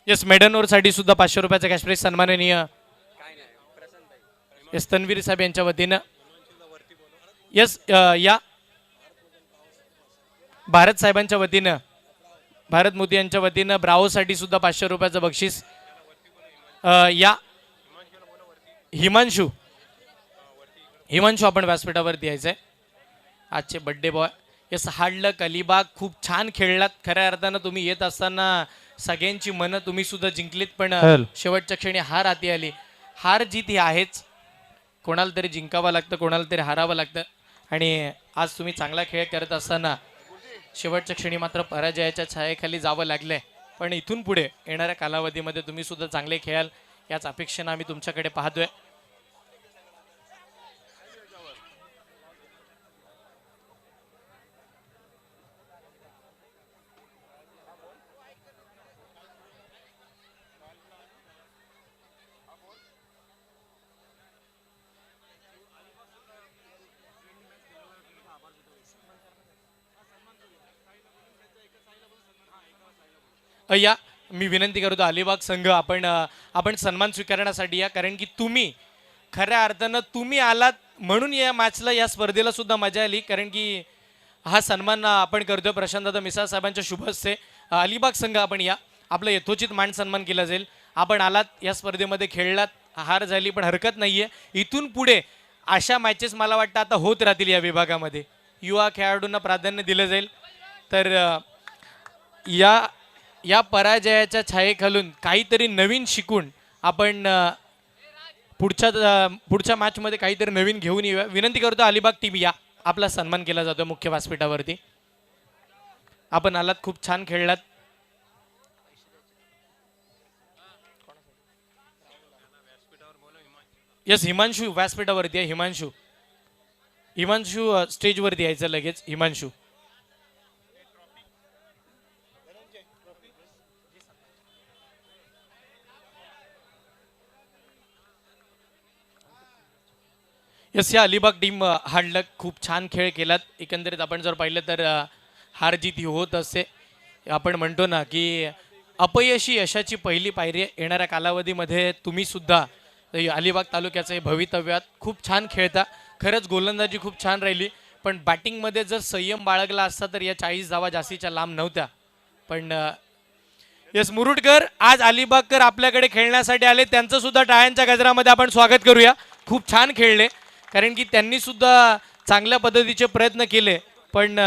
यस, मेडनवर साठी सुद्धा 500 रुपयाचा कॅश प्राइज सन्माननीय यस तन्वीर साहेब यांच्या वतीनं. यस, या भारत साहेबांच्या वतीनं भारत मोदी यांच्या वतीनं ब्रावोसाठी सुद्धा 500 रुपयाचं बक्षीस या हिमांशू हिमांशू आपण व्यासपीठावरती यायचंय. आजचे बड्डे बॉय. येस, हार्ड लक अलिबाग, खूप छान खेळलात. खऱ्या अर्थानं तुम्ही येत असताना सगळ्यांची मनं तुम्ही सुद्धा जिंकलीत, पण शेवटच्या क्षणी हार हाती आली. हार जीत ही आहेच, कोणाला तरी जिंकावं लागतं, कोणाला तरी हारावं लागतं. आणि आज तुम्ही चांगला खेळ करत असताना शेवटच्या क्षणी मात्र पराजयाच्या छायेखाली जावं लागलंय. पण इथून पुढे येणाऱ्या कालावधीमध्ये तुम्ही सुद्धा चांगले खेळाल याच अपेक्षेनं आम्ही तुमच्याकडे पाहतोय. या मी विनंती करतो अलिबाग संघ, आपण सन्मान स्वीकारण्यासाठी या, कारण की तुम्ही खऱ्या अर्थानं तुम्ही आलात म्हणून या मॅचला या स्पर्धेला सुद्धा मजा आली, कारण की हा सन्मान आपण करतोय प्रशांतदादा मिसाळ साहेबांच्या शुभ हस्ते. अलिबाग संघ आपण या, आपलं यथोचित मान सन्मान केला जाईल. आपण आलात या स्पर्धेमध्ये, खेळलात, हार झाली पण हरकत नाहीये. इथून पुढे अशा मॅचेस मला वाटतं आता होत राहतील या विभागामध्ये. युवा खेळाडूंना प्राधान्य दिलं जाईल. तर या पराजयाच्या छायेखालून काहीतरी नवीन शिकून आपण पुढच्या मॅचमध्ये काहीतरी नवीन घेऊन येऊया. विनंती करतो अलिबाग टीम या, आपला सन्मान केला जातो मुख्य व्यासपीठावरती. आपण आलात, खूप छान खेळलात. यस, हिमांशू व्यासपीठावरती आहे. हिमांशू स्टेजवरती यायचं लगेच. हिमांशू यस, या अलिबाग टीम हार्ड लक, खूप छान खेळ केलात. एकंदरीत आपण जर पाहिलं तर हार जीत ही होत असते. आपण म्हणतो ना की अपयशी यशाची पहिली पायरी. येणाऱ्या कालावधीमध्ये तुम्ही सुद्धा अलिबाग तालुक्याचे भवितव्यात खूप छान खेळता. खरंच गोलंदाजी खूप छान राहिली, पण बॅटिंगमध्ये जर संयम बाळगला असता तर या 40 धावा जास्तीच्या लांब नव्हत्या. पण यस, मुरुडकर आज अलिबागकर आपल्याकडे खेळण्यासाठी आले, त्यांचं सुद्धा टाळ्यांच्या गजरामध्ये आपण स्वागत करूया. खूप छान खेळले, कारण की त्यांनी सुद्धा चांगल्या पद्धतीचे प्रयत्न केले, पण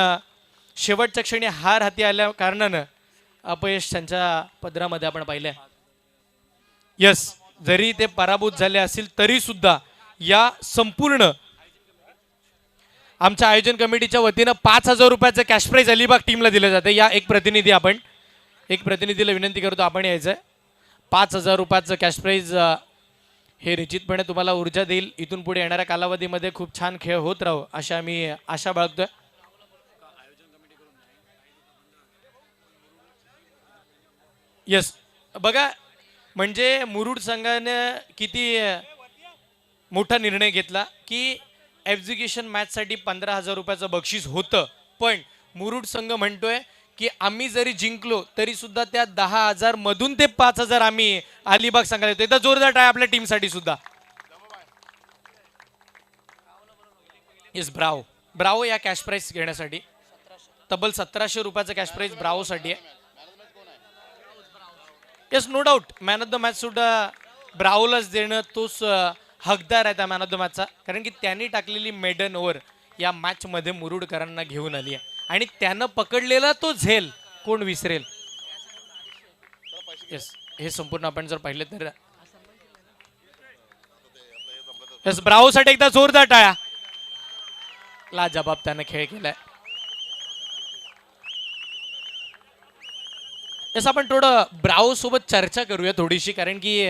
शेवटच्या क्षणी हार हाती आल्या कारणानं अपयश त्यांच्या पदरामध्ये आपण पाहिलंय. यस, जरी ते पराभूत झाले असतील तरी सुद्धा या संपूर्ण आमच्या आयोजन कमिटीच्या वतीनं 5,000 रुपयाचं कॅश प्राईज अलिबाग टीमला दिलं जातं. या एक प्रतिनिधीला विनंती करतो आपण यायचं. 5,000 रुपयाचं कॅश प्राईज हे निश्चितपणे तुम्हाला ऊर्जा देईल. इथून पुढे येणाऱ्या कालावधीमध्ये खूप छान खेळ होत राहू अशी आम्ही आशा बाळगतोय. यस, बघा म्हणजे मुरुड संघाने किती मोठा निर्णय घेतला की एक्झिक्युशन मॅचसाठी 15,000 रुपयाचं बक्षीस होतं, पण मुरुड संघ म्हणतोय की आम्ही जरी जिंकलो तरी सुद्धा त्या 10,000 मधून ते 5,000 आम्ही अलिबाग संघाला देतो. एकदा जोरदार टाळ्या आपल्या टीमसाठी सुद्धा. येस, ब्रावो या कॅश प्राईज घेण्यासाठी तब्बल 1,700 रुपयाचं कॅश प्राईज ब्रावोसाठी आहे. Yes, no doubt man of the match सुद्धा ब्रावोलाच देणं तोच हकदार आहे त्या मॅन ऑफ द मॅचचा, कारण की त्यांनी टाकलेली मेडन ओव्हर या मॅचमध्ये मुरुडकरांना घेऊन आली आहे आणि त्यानं पकडलेला तो झेल कोण विसरेल. येस, हे संपूर्ण आपण जर पाहिलं तर येस, ब्रावोसाठी एकदा जोरदार टाळ्या. लाजबाब त्यानं खेळ केलाय. येस, आपण थोडं ब्रावो सोबत चर्चा करूया थोडीशी, कारण की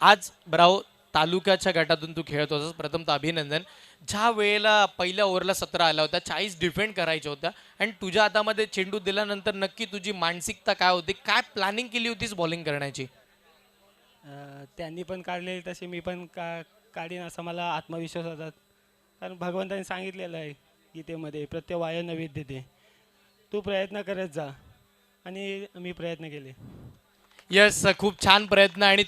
आज ब्रावो तालुक्याच्या गटातून तू खेळत होतास. प्रथमतः अभिनंदन. ज्या वेळेला पहिल्या ओव्हरला 17 आला होता, 40 डिफेंड करायच्या होत्या आणि तुझ्या हातामध्ये चेंडू दिल्यानंतर नक्की तुझी मानसिकता काय होती, काय प्लॅनिंग केली होतीस बॉलिंग करण्याची? त्यांनी पण काढले तसे मी पण काढीन असा मला आत्मविश्वास होता, कारण भगवंताने सांगितलेलं आहे गीतेमध्ये प्रत्येक वाया नैवेद्य दे. तू प्रयत्न करत जा आणि मी प्रयत्न केले. यस, खूप छान प्रयत्न आणि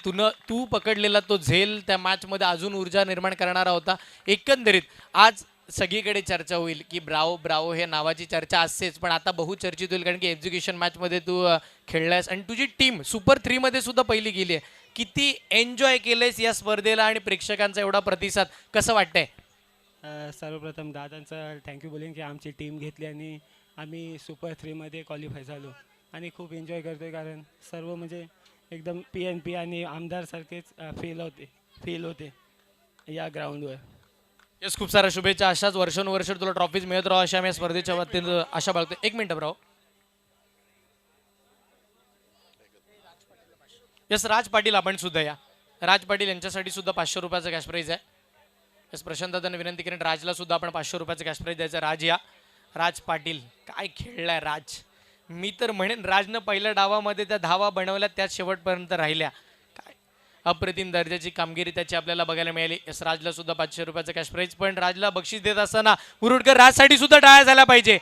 तू पकडलेला तो झेल त्या मॅचमध्ये अजून ऊर्जा निर्माण करणारा होता. एकंदरीत आज सगळीकडे चर्चा होईल की ब्रावो ब्रावो हे नावाची चर्चा असतेच, पण आता बहुचर्चित होईल कारण की एक्झिक्युशन मॅचमध्ये तू खेळलायस आणि तुझी टीम सुपर 3 मध्ये सुद्धा पहिली गेली आहे. किती एन्जॉय केलंयस या स्पर्धेला आणि प्रेक्षकांचा एवढा प्रतिसाद कसं वाटतंय? सर्वप्रथम दादांचं थँक्यू बोलेन की आमची टीम घेतली आणि आम्ही सुपर 3मध्ये क्वालिफाय झालो आणि खूप एन्जॉय करतोय कारण सर्व म्हणजे एकदम PNP आणि आमदारसारखेच फील होते या ग्राउंडवर. येस, खूप साऱ्या शुभेच्छा. अशाच वर्षानुवर्ष तुला ट्रॉफीज मिळत राहा अशा आम्ही या स्पर्धेच्या वतीनं आशा बाळगतो. एक मिनिट ब्रावो. यस, राज पाटील आपण सुद्धा या. राज पाटील यांच्यासाठी सुद्धा 500 रुपयाचं कॅश प्राईज आहे. यस, प्रशांत दादांनी विनंती करेन राजला सुद्धा आपण 500 रुपयाचं कॅश प्राईज द्यायचं. राज या. राज पाटील काय खेळलाय राज. मी तर म्हणेन राजनं पहिल्या डावामध्ये त्या धावा बनवल्या त्यात शेवटपर्यंत राहिल्या. काय अप्रतिम दर्जाची कामगिरी त्याची आपल्याला बघायला मिळाली. यस, राजला सुद्धा 500 रुपयाचं कॅश प्राईज. पण राजला बक्षीस देत असताना मुरुडकर राजसाठी सुद्धा टाळ्या झाल्या पाहिजे.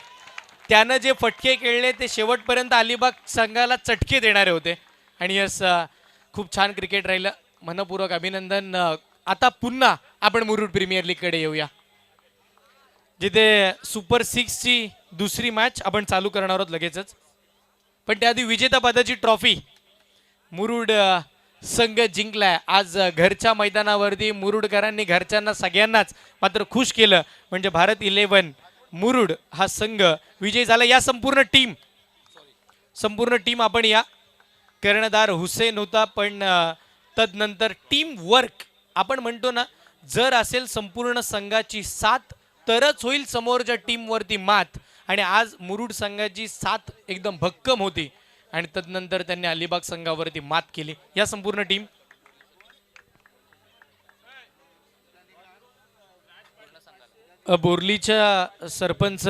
त्यानं जे फटके खेळले ते शेवटपर्यंत अलिबाग संघाला चटके देणारे होते. आणि यस, खूप छान क्रिकेट राहिलं. मनपूर्वक अभिनंदन. आता पुन्हा आपण मुरुड प्रीमियर लीगकडे येऊया जिथे सुपर 6ची दुसरी मॅच आपण चालू करणार आहोत लगेचच. पण त्याआधी विजेतापदाची ट्रॉफी मुरुड संघ जिंकलाय आज घरच्या मैदानावरती. मुरुडकरांनी घरच्यांना सगळ्यांनाच मात्र खुश केलं. म्हणजे भारत 11 मुरुड हा संघ विजयी झाला. या संपूर्ण टीम आपण या. कर्णधार हुसेन होता, पण तदनंतर टीम वर्क आपण म्हणतो ना, जर असेल संपूर्ण संघाची साथ तरच होईल समोरच्या टीमवरती मात. आणि आज मुरुड संघाची साथ एकदम भक्कम होती आणि तदनंतर त्यांनी अलिबाग संघावरती मात केली. या संपूर्ण टीम बोर्लीच्या सरपंच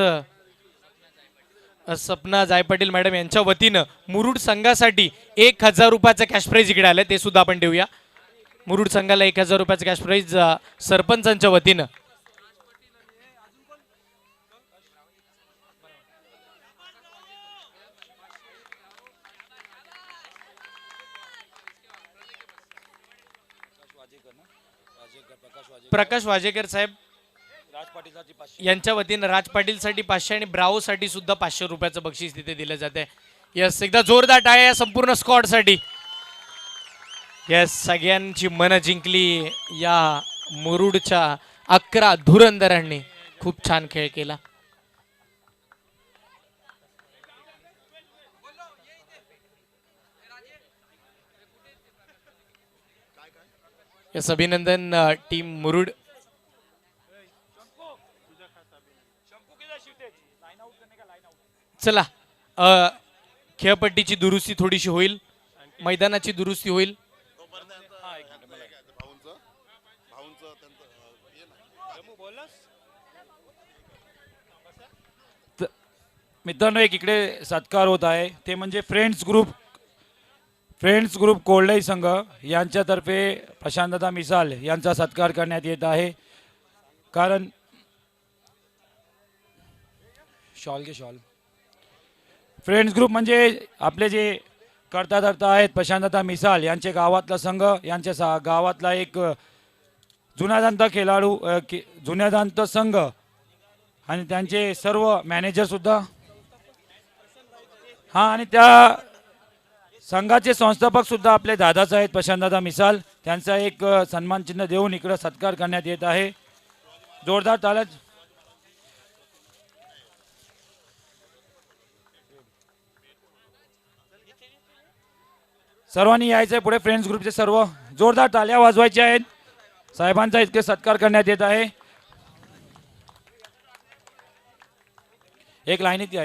सपना जायपाटील मॅडम यांच्या वतीनं मुरुड संघासाठी 1000 रुपयाचं कॅश प्राईज इकडे आलं, ते सुद्धा आपण देऊया. मुरुड संघाला 1000 रुपयाचं कॅश प्राईज सरपंचांच्या वतीनं. प्रकाश वाजेकर साहेब यांच्या वतीनं राज पाटीलसाठी 500 आणि ब्रावोसाठी सुद्धा 500 रुपयाचं बक्षीस तिथे दिलं जाते. यस, एकदा जोरदार टाळ्या या संपूर्ण स्क्वॉडसाठी. यस, सगळ्यांची मनं जिंकली या मुरुडच्या 11 धुरंदरांनी. खूप छान खेळ केला. यस, अभिनंदन टीम मुरुड. चला, खेळपट्टीची दुरुस्ती थोडीशी होईल, मैदानाची दुरुस्ती होईल. मित्रांनो, एक इकडे सत्कार होत आहे, ते म्हणजे फ्रेंड्स ग्रुप कोल्हाई संघ यांच्यातर्फे प्रशांतदा मिसाल यांचा सत्कार करण्यात येत आहे. कारण शॉल फ्रेंड्स ग्रुप म्हणजे आपले जे कर्ता आहेत प्रशांतदा मिसाल यांचे गावातला संघ, यांच्या गावातला एक जुन्यादांत खेळाडू, जुन्यादांत संघ आणि त्यांचे सर्व मॅनेजर सुद्धा. हां, आणि त्या संघाचे संस्थापक सुद्धा आपले दादाच आहेत प्रशांतदा मिसाल. त्यांचा एक सन्मान चिन्ह देऊन इकडं सत्कार करण्यात येत आहे. जोरदार ताल्या. सर्वांनी यायचं आहे पुढे. फ्रेंड्स ग्रुपचे सर्व जोरदार ताल्या वाजवायच्या आहेत. साहेबांचा इतके सत्कार करण्यात येत आहे. एक लाईनीत या.